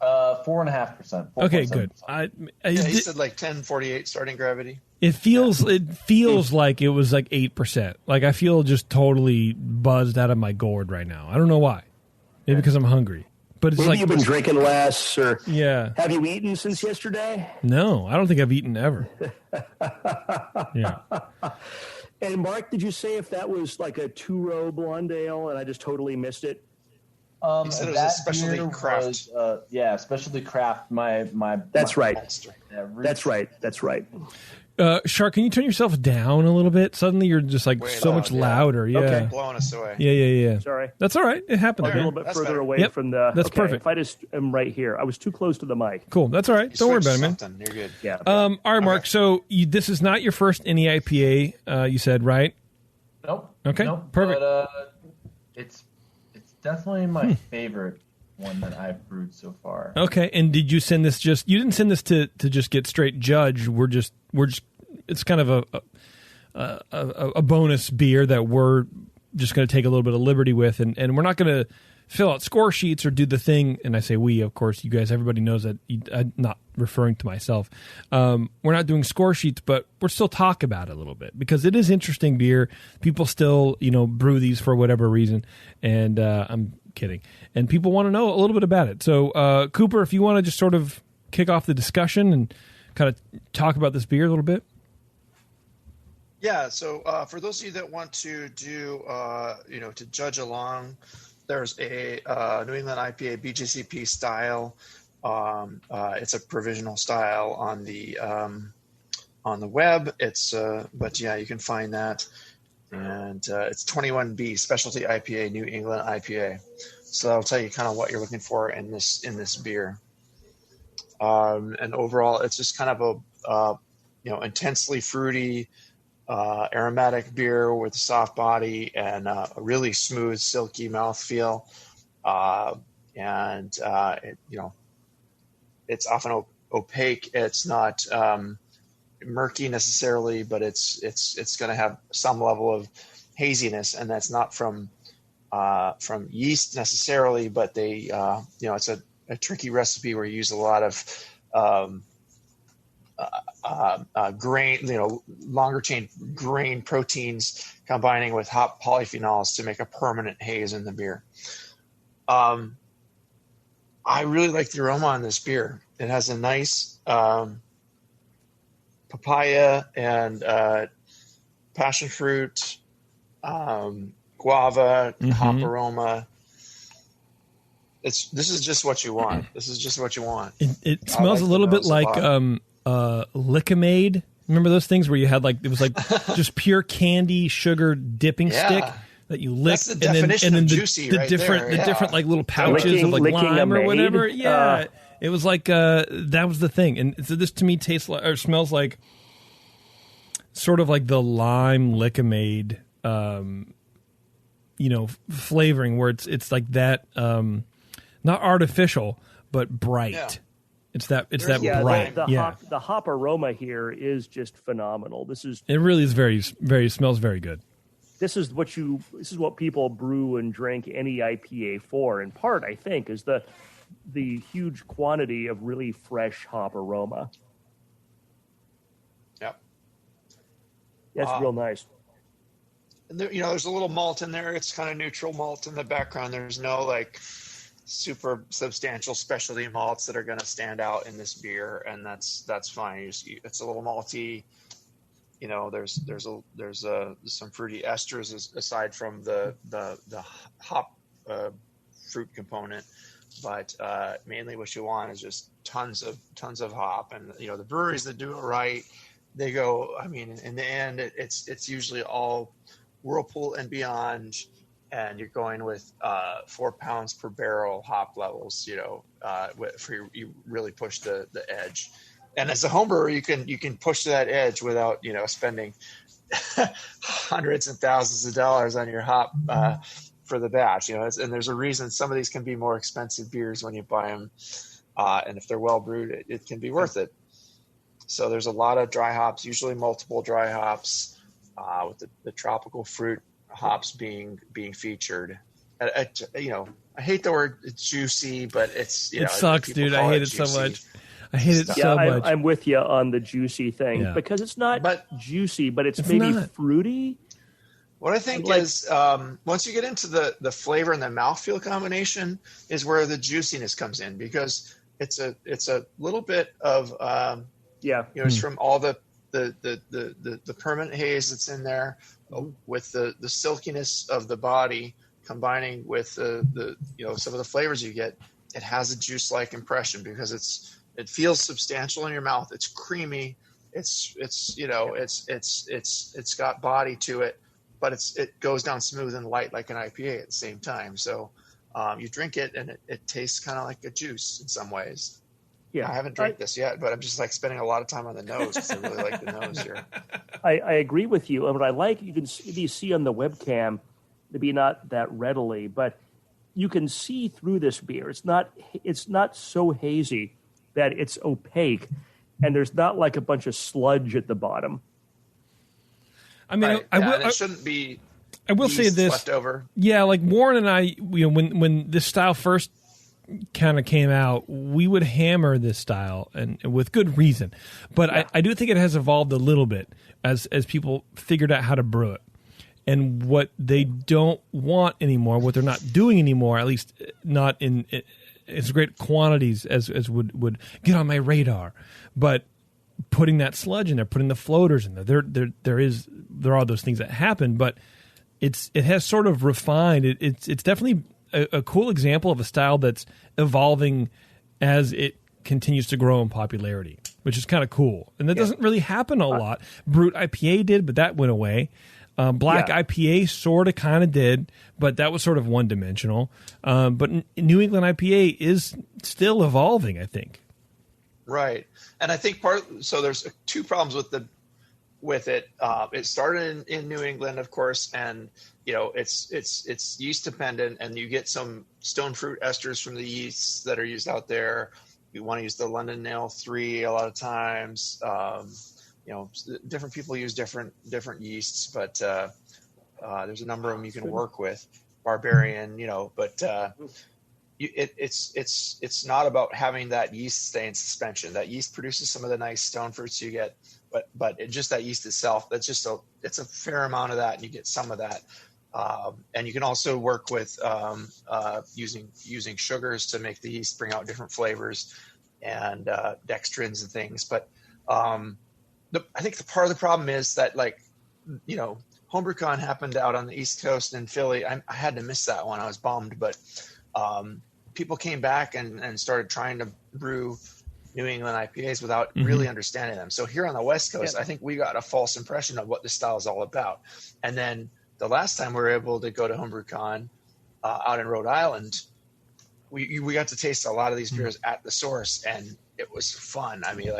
4.5%. Okay, good. He said like 1048 starting gravity. It feels like it was like 8%. Like I feel just totally buzzed out of my gourd right now. I don't know why. Maybe because I'm hungry. But it's Maybe you've been drinking less, or yeah. Have you eaten since yesterday? No, I don't think I've eaten ever. Yeah. And Mark, did you say if that was like a 2-row Blonde Ale and I just totally missed it? He said it was a specialty craft. Specialty craft. That's right. That's right. Shark, can you turn yourself down a little bit? Suddenly you're just like so much louder. Yeah. Okay. Blowing us away. Yeah. Sorry. That's all right. It happens. A little bit further away from the... That's perfect. If I just am right here. I was too close to the mic. Cool. That's all right. Don't worry about it, man. You're good. Yeah. All right, Mark. So this is not your first NEIPA, you said, right? Nope. Okay. Nope. Perfect. But, it's definitely my favorite one that I've brewed so far. Okay. And did you send this you didn't send this to just get straight judged. We're just it's kind of a bonus beer that we're just going to take a little bit of liberty with, and we're not going to fill out score sheets or do the thing. And I say we, of course, you guys, everybody knows that. I'm not referring to myself. We're not doing score sheets, but we're still talk about it a little bit because it is interesting beer. People still, brew these for whatever reason, and I'm kidding. And people want to know a little bit about it. So, Cooper, if you want to just sort of kick off the discussion and kind of talk about this beer a little bit. Yeah. So, for those of you that want to do, to judge along, there's a New England IPA BJCP style. It's a provisional style on the web. But yeah, you can find that, and it's 21B Specialty IPA, New England IPA. So that'll tell you kind of what you're looking for in this beer. And overall, it's just kind of a intensely fruity, aromatic beer with a soft body and a really smooth, silky mouthfeel. It's often opaque. It's not murky necessarily, but it's going to have some level of haziness, and that's not from yeast necessarily, but it's a tricky recipe where you use a lot of grain, longer chain grain proteins combining with hop polyphenols to make a permanent haze in the beer. I really like the aroma on this beer. It has a nice papaya and passion fruit, guava, hop aroma. This is just what you want. This is just what you want. It smells a little bit like Lickimade. Remember those things where you had it was like just pure candy sugar dipping stick that you lick, That's the definition of juicy the right different there, the different like little pouches of like lime or whatever. Yeah, it was like that was the thing. And so this to me tastes like or smells like sort of like the lime Lickimade, flavoring where it's like that. Not artificial, but bright. Yeah. It's that bright. The hop aroma here is just phenomenal. It really is very, very smells very good. This is what people brew and drink any IPA for. In part, I think, is the huge quantity of really fresh hop aroma. Yep. That's real nice. And there, there's a little malt in there. It's kind of neutral malt in the background. There's no super substantial specialty malts that are going to stand out in this beer, and that's fine. It's a little malty. There's some fruity esters aside from the hop fruit component, but mainly what you want is just tons of hop. And the breweries that do it right, they go. I mean, in the end, it's usually all Whirlpool and beyond. And you're going with 4 pounds per barrel hop levels, you really push the edge. And as a home brewer, you can push to that edge without spending hundreds and thousands of dollars on your hop for the batch. And there's a reason some of these can be more expensive beers when you buy them, and if they're well brewed, it can be worth it. So there's a lot of dry hops, usually multiple dry hops, with the tropical fruit hops being featured. I hate the word juicy, but it's it sucks, dude. I hate it so much. I hate it so much. I'm with you on the juicy thing because it's not juicy, but it's maybe fruity. What I think is once you get into the flavor and the mouthfeel combination is where the juiciness comes in, because it's a little bit of it's from all the permanent haze that's in there, with the silkiness of the body combining with the some of the flavors you get. It has a juice-like impression because it feels substantial in your mouth. It's creamy. It's got body to it, but it goes down smooth and light like an IPA at the same time. So you drink it and it tastes kind of like a juice in some ways. Yeah, I haven't drank this yet, but I'm just spending a lot of time on the nose because I really like the nose here. I agree with you. And what I like, you can see on the webcam, maybe not that readily, but you can see through this beer. It's not so hazy that it's opaque, and there's not like a bunch of sludge at the bottom. I mean, right. It shouldn't be. I will say this left over. Yeah, like Warren and I, when this style first kind of came out, we would hammer this style, and with good reason. But I do think it has evolved a little bit as people figured out how to brew it. And what they don't want anymore, what they're not doing anymore, at least not in as great quantities as would get on my radar, but putting that sludge in there, putting the floaters in there. There are those things that happen, but it has sort of refined. It's definitely a cool example of a style that's evolving as it continues to grow in popularity, which is kind of cool. And that doesn't really happen a lot. Brewed IPA did, but that went away. Black IPA sort of kind of did, but that was sort of one-dimensional. But New England IPA is still evolving, I think. Right. And I think so there's two problems with it. It started in New England, of course, and it's yeast dependent, and you get some stone fruit esters from the yeasts that are used out there. You want to use the London Nail 3 a lot of times. Different people use different yeasts, but there's a number of them you can work with. Barbarian, but it's not about having that yeast stay in suspension. That yeast produces some of the nice stone fruits you get, but just that yeast itself, it's a fair amount of that, and you get some of that. And you can also work with using sugars to make the yeast bring out different flavors and dextrins and things. But I think the part of the problem is that, HomebrewCon happened out on the East Coast in Philly. I had to miss that one. I was bummed, but people came back and started trying to brew New England IPAs without really understanding them. So here on the West Coast, I think we got a false impression of what the style is all about. And then the last time we were able to go to HomebrewCon out in Rhode Island, we got to taste a lot of these beers at the source, and it was fun. I mean,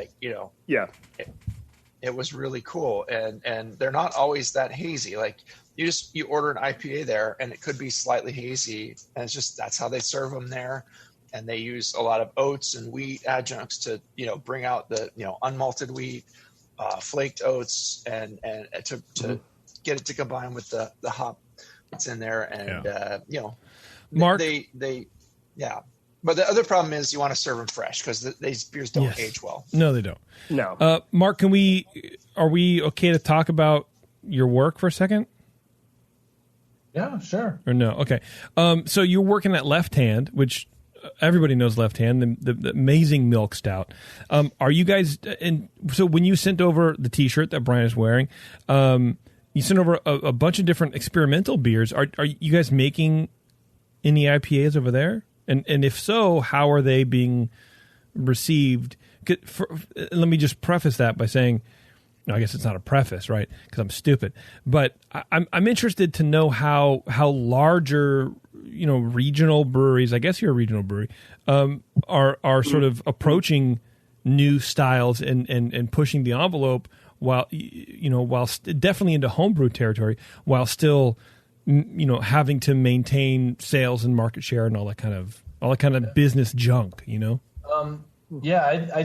it was really cool, and they're not always that hazy. Like you order an IPA there, and it could be slightly hazy, and that's how they serve them there. And they use a lot of oats and wheat adjuncts to bring out the unmalted wheat, flaked oats, and to get it to combine with the hop that's in there. And Mark, But the other problem is you want to serve them fresh because these beers don't age well. No, they don't. No. Mark, are we okay to talk about your work for a second? Yeah, sure. Or no? Okay. So you're working at Left Hand, which everybody knows Left Hand, the amazing milk stout. Are you guys? And so when you sent over the T-shirt that Brian is wearing, you sent over a bunch of different experimental beers. Are you guys making any IPAs over there? And if so, how are they being received? Let me just preface that by saying, no, I guess it's not a preface, right? Because I'm stupid. But I'm interested to know how larger, regional breweries, I guess you're a regional brewery, are sort of approaching new styles and pushing the envelope while definitely into homebrew territory, while still having to maintain sales and market share and all that kind of business junk, I'd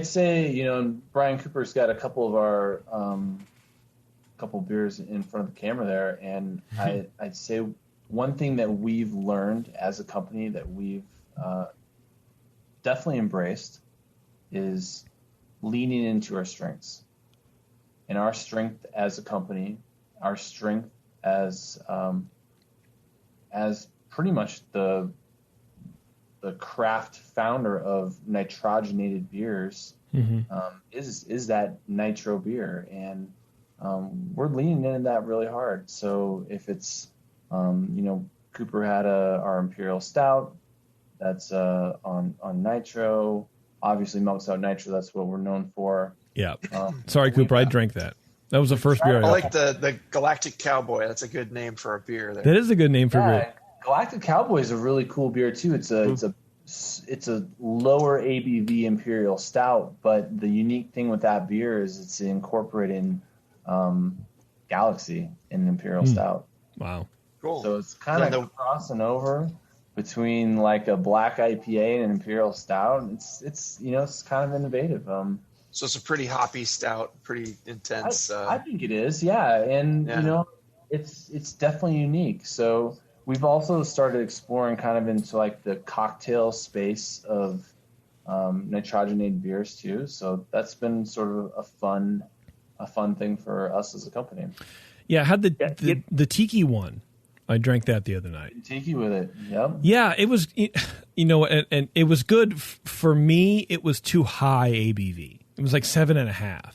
say, Brian Cooper's got a couple of our couple beers in front of the camera there, and I'd say one thing that we've learned as a company that we've definitely embraced is leaning into our strengths. And our strength as a company, our strength as pretty much the craft founder of nitrogenated beers, is that nitro beer, and we're leaning into that really hard. So if it's Cooper had our Imperial Stout that's on nitro, obviously Milk Stout Nitro, that's what we're known for. Yeah. Sorry, Cooper, I drank that. That was the first beer I like the Galactic Cowboy. That's a good name for a beer there. That is a good name for a beer. Galactic Cowboy is a really cool beer too. It's a lower ABV Imperial Stout, but the unique thing with that beer is it's incorporating Galaxy in the Imperial Stout. Wow, cool. So it's kind of crossing over between like a black IPA and an Imperial Stout. It's kind of innovative. So it's a pretty hoppy stout, pretty intense. I think it is, yeah. And, you know, it's definitely unique. So we've also started exploring kind of into like the cocktail space of nitrogenated beers too. So that's been sort of a fun thing for us as a company. Yeah, I had the tiki one. I drank that the other night. Tiki with it, yep. Yeah, it was, you know, and it was good. For me, it was too high ABV. It was like 7.5.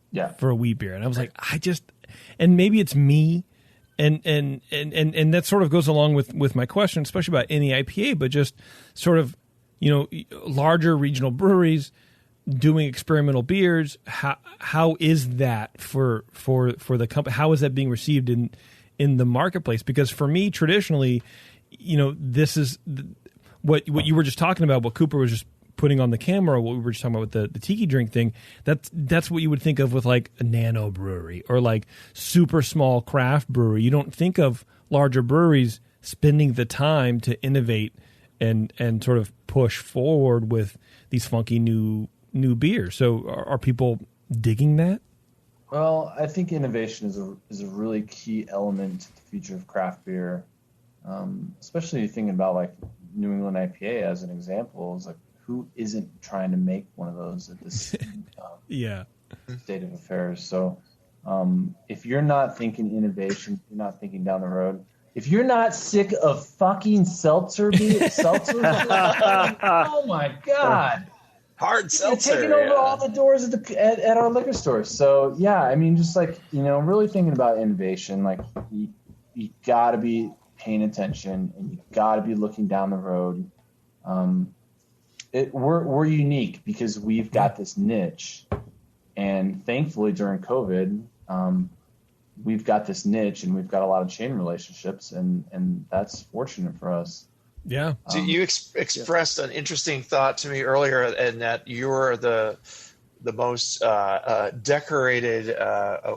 Yeah. For a wheat beer. And I was like, and maybe it's me. And that sort of goes along with my question, especially about NEIPA, but just sort of, you know, larger regional breweries doing experimental beers. How is that for the company? How is that being received in the marketplace? Because for me, traditionally, you know, this is what you were just talking about, what Cooper was just putting on the camera, what we were just talking about with the tiki drink thing. That's what you would think of with like a nano brewery or like super small craft brewery. You don't think of larger breweries spending the time to innovate and sort of push forward with these funky new beers. So are people digging that? Well, I think innovation is a really key element to the future of craft beer, especially thinking about like New England IPA as an example. Is like, who isn't trying to make one of those at this state of affairs? So if you're not thinking innovation, if you're not thinking down the road, if you're not sick of fucking seltzers, oh my God. Hard seltzer. You're taking over all the doors at our liquor stores. So, yeah, I mean, just like, you know, really thinking about innovation, like you got to be paying attention and you got to be looking down the road. We're unique because we've got this niche, and thankfully during COVID, we've got this niche and we've got a lot of chain relationships, and that's fortunate for us. Yeah. So you expressed an interesting thought to me earlier, and that you're the most decorated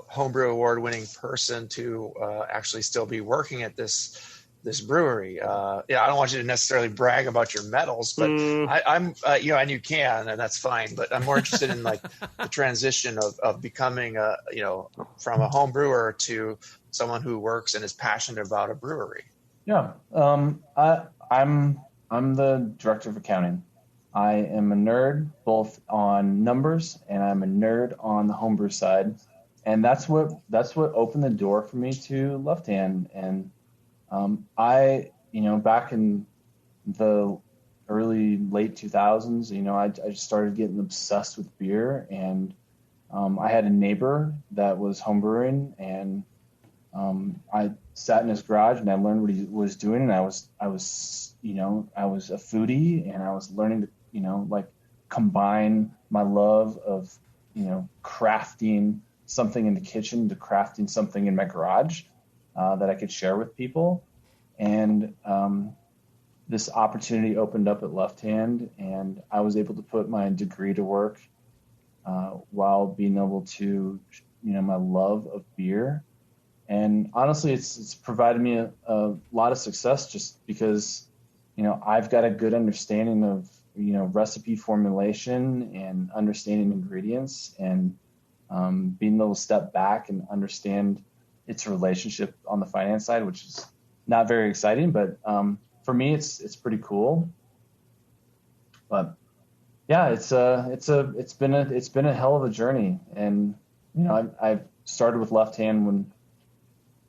homebrew award-winning person to actually still be working at this brewery. I don't want you to necessarily brag about your medals, but I'm you know, and you can, and that's fine. But I'm more interested in like the transition of becoming from a home brewer to someone who works and is passionate about a brewery. Yeah. I'm the director of accounting. I am a nerd both on numbers and I'm a nerd on the homebrew side, and that's what opened the door for me to Left Hand. And I, you know, back in the late 2000s, I just started getting obsessed with beer, and I had a neighbor that was homebrewing, and I sat in his garage and I learned what he was doing, and I was a foodie, and I was learning to, like combine my love of, crafting something in the kitchen to crafting something in my garage that I could share with people. And this opportunity opened up at Left Hand, and I was able to put my degree to work while being able to, my love of beer. And honestly, it's provided me a lot of success just because, I've got a good understanding of, recipe formulation and understanding ingredients, and being able to step back and understand its relationship on the finance side, which is not very exciting, but for me, it's pretty cool. But yeah, it's been a hell of a journey. And, I've started with Left Hand when,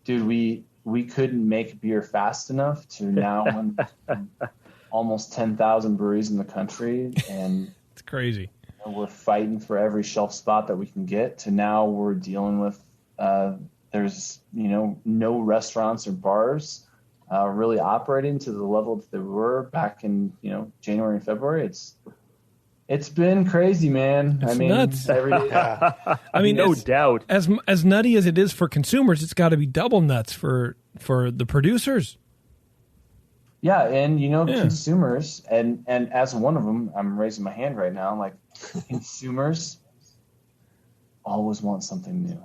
dude, we couldn't make beer fast enough to now almost 10,000 breweries in the country. And it's crazy. We're fighting for every shelf spot that we can get, to now we're dealing with, there's, no restaurants or bars really operating to the level that they were back in, January and February. It's been crazy, man. It's nuts. I mean, no doubt. As nutty as it is for consumers, it's got to be double nuts for the producers. Yeah, and consumers, and as one of them, I'm raising my hand right now. Like, consumers always want something new.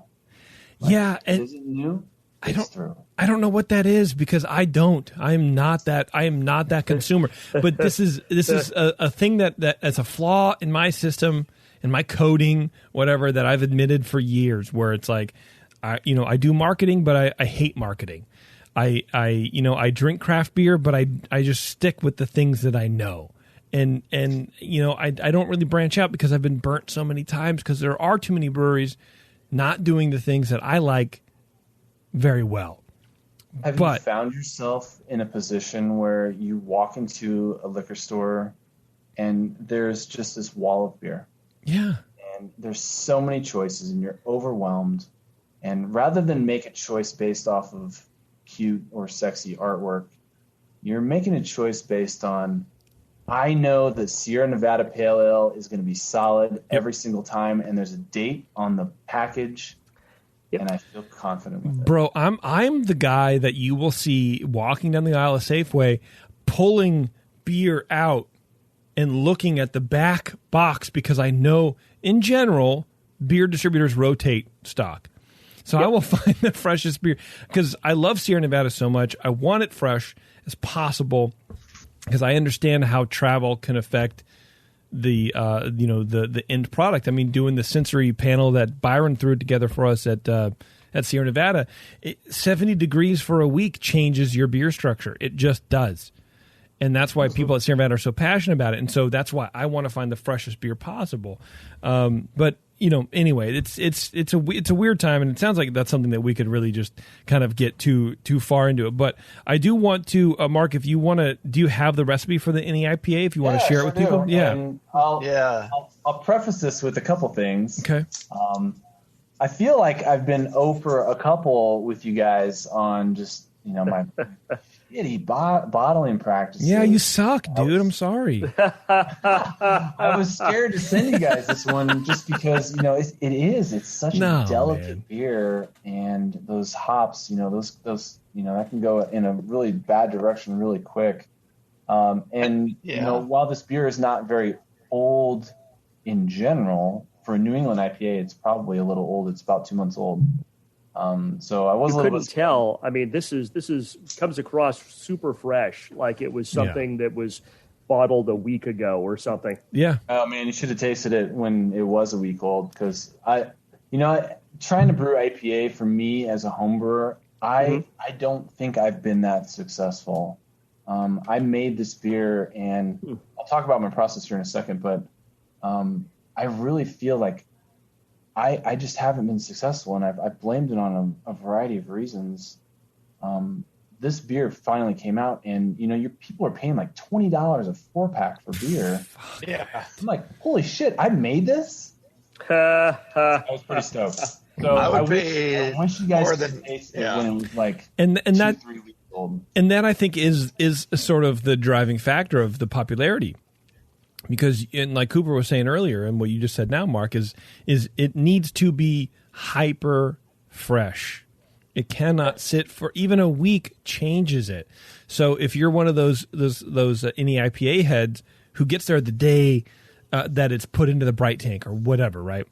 Like, yeah, and is it new? I don't know what that is because I am not that consumer. But this is a thing that as a flaw in my system, in my coding, whatever, that I've admitted for years, where it's like, I do marketing, but I hate marketing. I drink craft beer, but I just stick with the things that I know. And I don't really branch out because I've been burnt so many times because there are too many breweries not doing the things that I like very well. Have you found yourself in a position where you walk into a liquor store and there's just this wall of beer? Yeah. And there's so many choices and you're overwhelmed. And rather than make a choice based off of cute or sexy artwork, you're making a choice based on, I know that Sierra Nevada Pale Ale is going to be solid every single time, and there's a date on the package. And I feel confident with it. Bro, I'm the guy that you will see walking down the aisle of Safeway, pulling beer out and looking at the back box because I know, in general, beer distributors rotate stock. So I will find the freshest beer because I love Sierra Nevada so much. I want it fresh as possible because I understand how travel can affect the end product. I mean, doing the sensory panel that Byron threw together for us at Sierra Nevada, 70 degrees for a week changes your beer structure. It just does. And that's why people at Sierra Nevada are so passionate about it. And so that's why I want to find the freshest beer possible. But anyway, it's a weird time, and it sounds like that's something that we could really just kind of get too far into it. But I do want to, Mark, if you want to, do you have the recipe for the NEIPA? If you want to share it with people, And I'll preface this with a couple things. Okay. I feel like I've been 0 for a couple with you guys on just my shitty bottling practices. Yeah, you suck, dude. I'm sorry. I was scared to send you guys this one just because it's such a delicate beer, and those hops, those that can go in a really bad direction really quick. While this beer is not very old in general, for a New England IPA, it's probably a little old. It's about 2 months old. So I was you couldn't tell. I mean, this comes across super fresh, like it was something that was bottled a week ago or something. Yeah. Oh man, you should have tasted it when it was a week old, because trying to brew IPA for me as a home brewer, I don't think I've been that successful. I made this beer, and I'll talk about my process here in a second, but I really feel like I just haven't been successful, and I've blamed it on a variety of reasons. This beer finally came out, and your people are paying like $20 a 4-pack for beer. Yeah, I'm like, holy shit! I made this. I was pretty stoked. So I wish you guys could taste it when it was like and 3 weeks old. And that I think is sort of the driving factor of the popularity. Because, like Cooper was saying earlier, and what you just said now, Mark, is it needs to be hyper fresh. It cannot sit for even a week. Changes it. So if you're one of those NEIPA heads who gets there the day that it's put into the bright tank or whatever, right?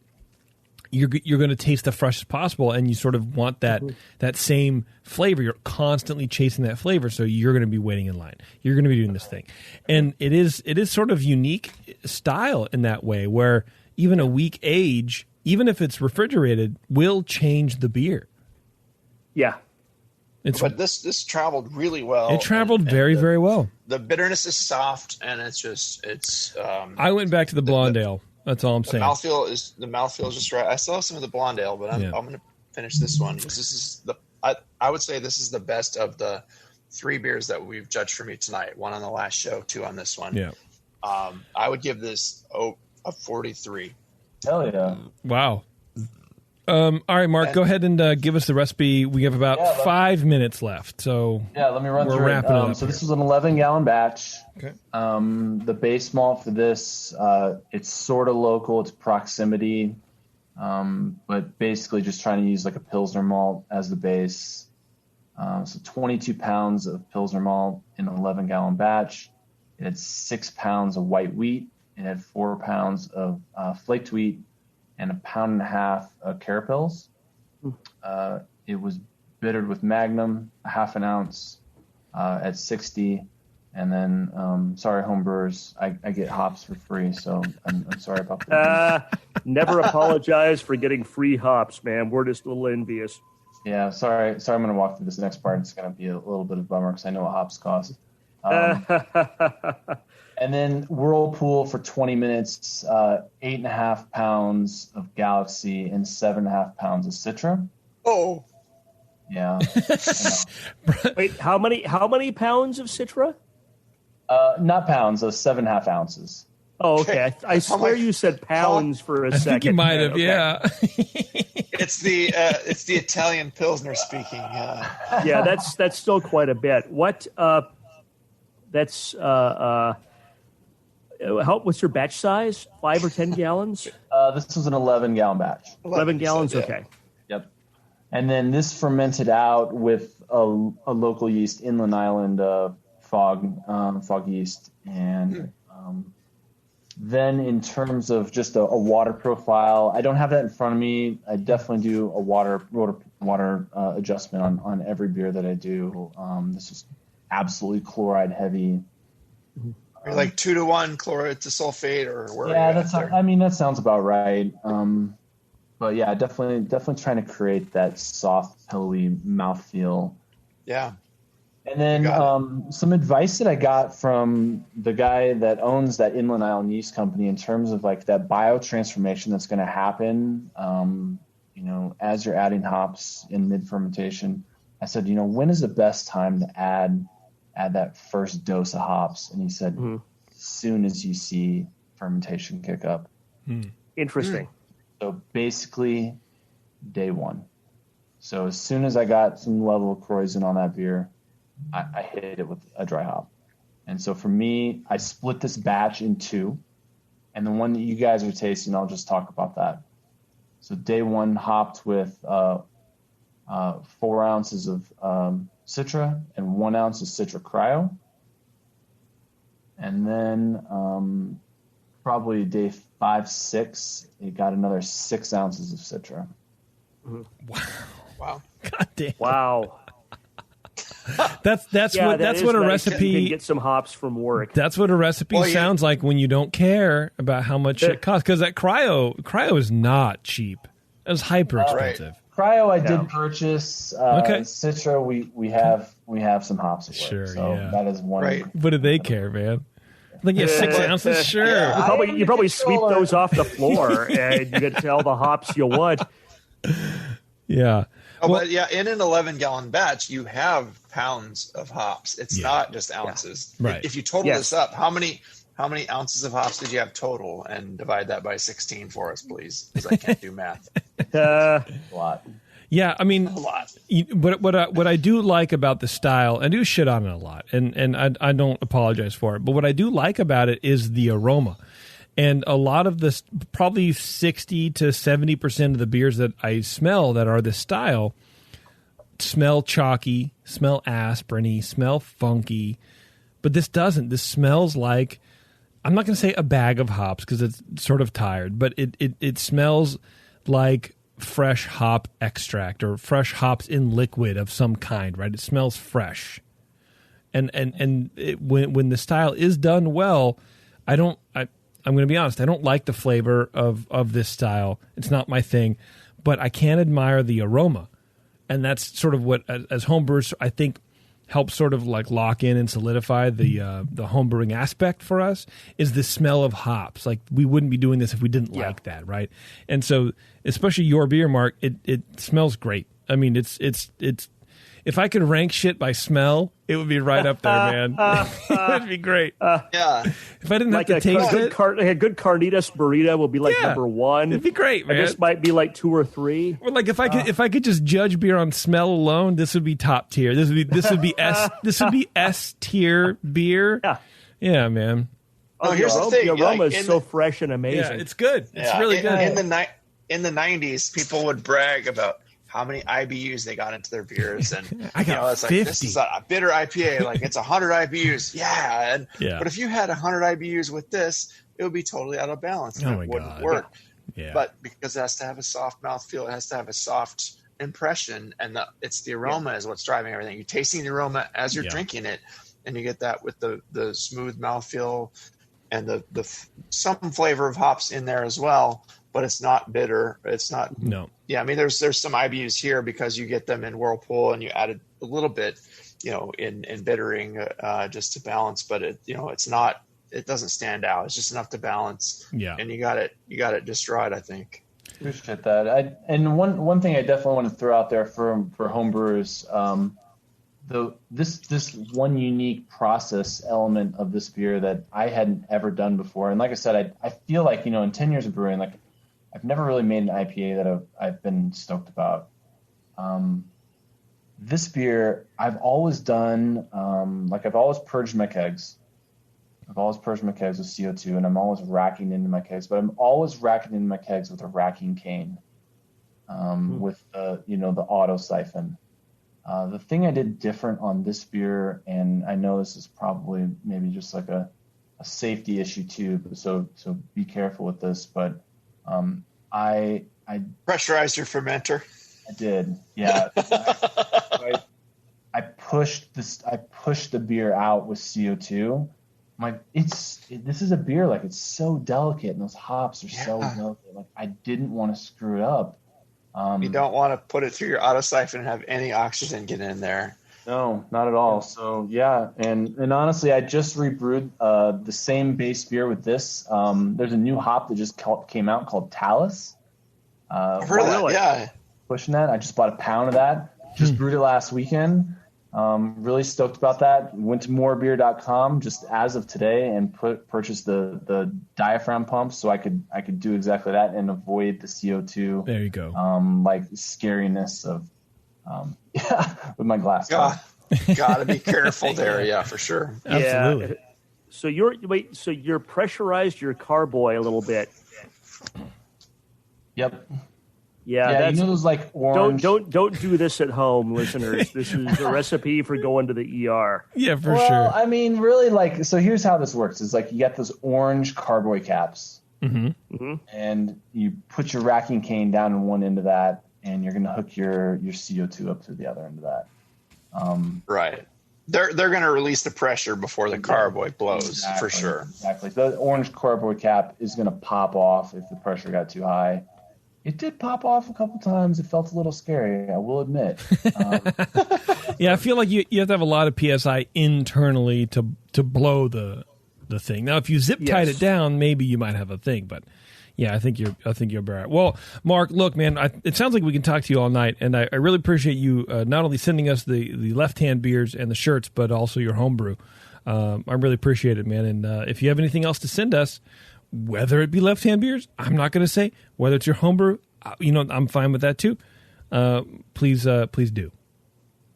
You're going to taste the freshest possible, and you sort of want that same flavor. You're constantly chasing that flavor, so you're going to be waiting in line. You're going to be doing this thing, and it is sort of unique style in that way, where even a week age, even if it's refrigerated, will change the beer. Yeah, but this traveled really well. It traveled very very well. The bitterness is soft, and it's. I went back to the blonde ale. That's all I'm saying. The mouthfeel is just right. I still have some of the blonde ale, but I'm going to finish this one because this is I would say this is the best of the 3 beers that we've judged from you tonight. 1 on the last show, 2 on this one. Yeah. I would give this a 43. Hell yeah! Wow. All right, Mark, go ahead and give us the recipe. We have about 5 minutes left, so let me run through it. Wrapping it up so this is an 11-gallon batch. Okay. The base malt for this, it's sort of local. It's proximity, but basically just trying to use like a Pilsner malt as the base. So 22 pounds of Pilsner malt in an 11-gallon batch. It had 6 pounds of white wheat. It had 4 pounds of flaked wheat and 1.5 pounds of carapils. It was bittered with Magnum, a half an ounce at 60. And then, sorry, homebrewers, I get hops for free, so I'm sorry about that. Never apologize for getting free hops, man. We're just a little envious. Yeah, sorry. I'm going to walk through this next part. It's going to be a little bit of a bummer because I know what hops cost. And then Whirlpool for 20 minutes, 8.5 pounds of Galaxy and 7.5 pounds of Citra. Oh. Yeah. Wait, how many pounds of Citra? Not pounds, those 7.5 ounces. Oh, okay. I swear you said pounds for a second. I think you might have, okay. yeah. It's the Italian Pilsner speaking. Yeah, that's still quite a bit. What's your batch size? 5 or 10 gallons? This was an 11-gallon batch. 11 gallons, yeah. Okay. Yep. And then this fermented out with a local yeast, Inland Island fog yeast. And then in terms of just a water profile, I don't have that in front of me. I definitely do a water adjustment on every beer that I do. This is absolutely chloride heavy. Or like 2-to-1 chloride to sulfate, or where? Yeah, that sounds about right. But yeah, definitely trying to create that soft, pillowy mouthfeel. Yeah. And then some advice that I got from the guy that owns that Inland Island Yeast Company in terms of like that biotransformation that's going to happen, as you're adding hops in mid-fermentation. I said, when is the best time to add that first dose of hops? And he said, as soon as you see fermentation kick up. Interesting. So basically day one. So as soon as I got some level of Kreuzen on that beer, I hit it with a dry hop. And so for me, I split this batch in two. And the one that you guys are tasting, I'll just talk about that. So day one hopped with 4 ounces of Citra and 1 ounce of Citra Cryo. And then probably day 5, 6, it got another 6 ounces of Citra. Wow. God damn. Wow. That's what a recipe. You can get some hops from work. That's what a recipe sounds like when you don't care about how much it costs. Because that cryo is not cheap. It was hyper expensive. Cryo I did purchase. Okay. Citra we have some hops at work. Sure, so that is one. Right. What do they care, man? Like 6 ounces, sure. Yeah. You probably sweep those off the floor, and you get all the hops you want. Yeah. But yeah, in an 11-gallon batch, you have pounds of hops. It's not just ounces. Yeah. Right. If you total this up, how many ounces of hops did you have total? And divide that by 16 for us, please, because I can't do math. A lot. Yeah, I mean, a lot. But what I do like about the style, I do shit on it a lot, and I don't apologize for it. But what I do like about it is the aroma. And a lot of this, probably 60 to 70% of the beers that I smell that are this style, smell chalky, smell aspirin-y, smell funky. But this doesn't. This smells like, I'm not going to say a bag of hops because it's sort of tired, but it smells like fresh hop extract or fresh hops in liquid of some kind, right? It smells fresh. And when the style is done well, I'm going to be honest, I don't like the flavor of this style. It's not my thing, but I can admire the aroma. And that's sort of what, as homebrewers, I think helps sort of like lock in and solidify the homebrewing aspect for us is the smell of hops. Like we wouldn't be doing this if we didn't like that, right? And so, especially your beer, Mark, it smells great. I mean, it's if I could rank shit by smell, it would be right up there, man. It would be great. Yeah. If I didn't have to taste it. A good carnitas burrito will be like number 1. It'd be great, man. This might be like 2 or 3. Or like if I could just judge beer on smell alone, this would be top tier. This would be S tier beer. Yeah, man. Here's the thing. The aroma is so fresh and amazing. Yeah, it's good. It's really good. In the 90s, people would brag about how many IBUs they got into their beers, and I got it's like 50. this is a bitter IPA, like it's 100 IBUs, but if you had 100 IBUs with this, it would be totally out of balance. And it wouldn't work. Yeah. But because it has to have a soft mouthfeel, it has to have a soft impression, and it's the aroma is what's driving everything. You're tasting the aroma as you're drinking it, and you get that with the smooth mouthfeel and the some flavor of hops in there as well. But it's not bitter. It's not. No. Yeah, I mean, there's some IBUs here because you get them in Whirlpool, and you added a little bit, in bittering just to balance. But it's not. It doesn't stand out. It's just enough to balance. Yeah. And you got it just right, I think. Appreciate that. And one thing I definitely want to throw out there for home brewers, this one unique process element of this beer that I hadn't ever done before. And like I said, I feel like, in 10 years of brewing, like I've never really made an IPA that I've been stoked about. This beer, I've always done, I've always purged my kegs. I've always purged my kegs with CO2, and I'm always racking into my kegs. But I'm always racking into my kegs with a racking cane, with the auto siphon. The thing I did different on this beer, and I know this is probably maybe just like a safety issue too, so be careful with this. But I pressurized your fermenter. I did, yeah. I pushed the beer out with CO2. This is a beer, like, it's so delicate, and those hops are so delicate. Like, I didn't want to screw it up. You don't want to put it through your auto siphon and have any oxygen get in there. No, not at all. So yeah, and honestly, I just rebrewed the same base beer with this. There's a new hop that just came out called Talus. I've heard that, yeah. Pushing that. I just bought a pound of that. Just brewed it last weekend. Really stoked about that. Went to morebeer.com just as of today and purchased the diaphragm pump so I could do exactly that and avoid the CO2. There you go. Scariness of with my glass. Gotta be careful there, yeah, for sure. Absolutely. Yeah. So you're pressurized your carboy a little bit. Yep. Yeah, those like orange. Don't do this at home, listeners. This is a recipe for going to the ER. Yeah, for sure. Well, I mean, really, so here's how this works: is like you get those orange carboy caps, and you put your racking cane down in one end of that, and you're going to hook your CO2 up to the other end of that. Right. They're going to release the pressure before the carboy blows, for sure. Exactly. The orange carboy cap is going to pop off if the pressure got too high. It did pop off a couple times. It felt a little scary, I will admit. Yeah, I feel like you have to have a lot of PSI internally to blow the thing. Now, if you zip tied it down, maybe you might have a thing. But yeah, I think you're right. Well, Mark, look, man, it sounds like we can talk to you all night, and I really appreciate you not only sending us the left-hand beers and the shirts, but also your homebrew. I really appreciate it, man. And if you have anything else to send us, whether it be left-hand beers, I'm not going to say. Whether it's your homebrew, I'm fine with that too. Please do.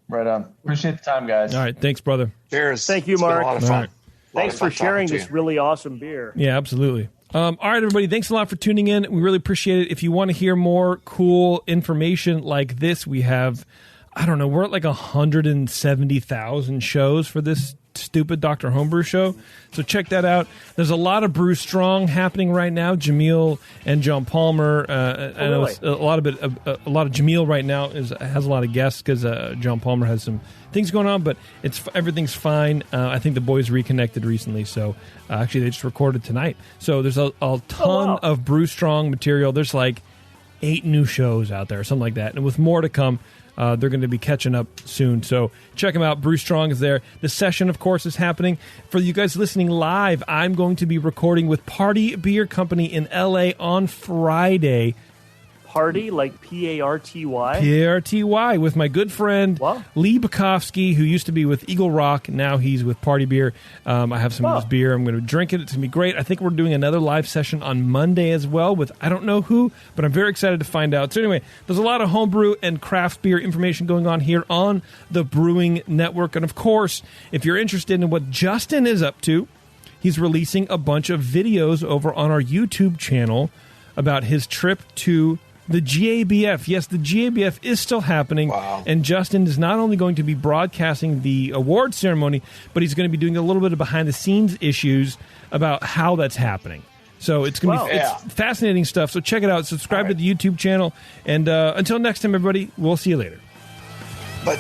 Right on. Appreciate the time, guys. All right. Thanks, brother. Cheers. Thank you, Mark. It's been a lot of fun. Right. Thanks for sharing this really awesome beer. Yeah, absolutely. All right, everybody. Thanks a lot for tuning in. We really appreciate it. If you want to hear more cool information like this, we have, we're at like 170,000 shows for this stupid Dr. Homebrew show. So check that out. There's a lot of Brew Strong happening right now. Jameel and John Palmer. I know a lot of Jameel right now has a lot of guests because John Palmer has some things going on, but everything's fine. I think the boys reconnected recently, so actually they just recorded tonight. So there's a ton of Brew Strong material. There's like 8 new shows out there, something like that, and with more to come. They're going to be catching up soon. So check them out. Brew Strong is there. The session, of course, is happening. For you guys listening live, I'm going to be recording with Party Beer Company in L.A. on Friday. Party, like P-A-R-T-Y? P-A-R-T-Y, with my good friend Lee Bukowski, who used to be with Eagle Rock. Now he's with Party Beer. I have some of his beer. I'm going to drink it. It's going to be great. I think we're doing another live session on Monday as well with I don't know who, but I'm very excited to find out. So anyway, there's a lot of homebrew and craft beer information going on here on the Brewing Network. And of course, if you're interested in what Justin is up to, he's releasing a bunch of videos over on our YouTube channel about his trip to the GABF. Yes, the GABF is still happening. Wow. And Justin is not only going to be broadcasting the award ceremony, but he's going to be doing a little bit of behind-the-scenes issues about how that's happening. So it's going to be it's fascinating stuff. So check it out. Subscribe to the YouTube channel. And until next time, everybody, we'll see you later. But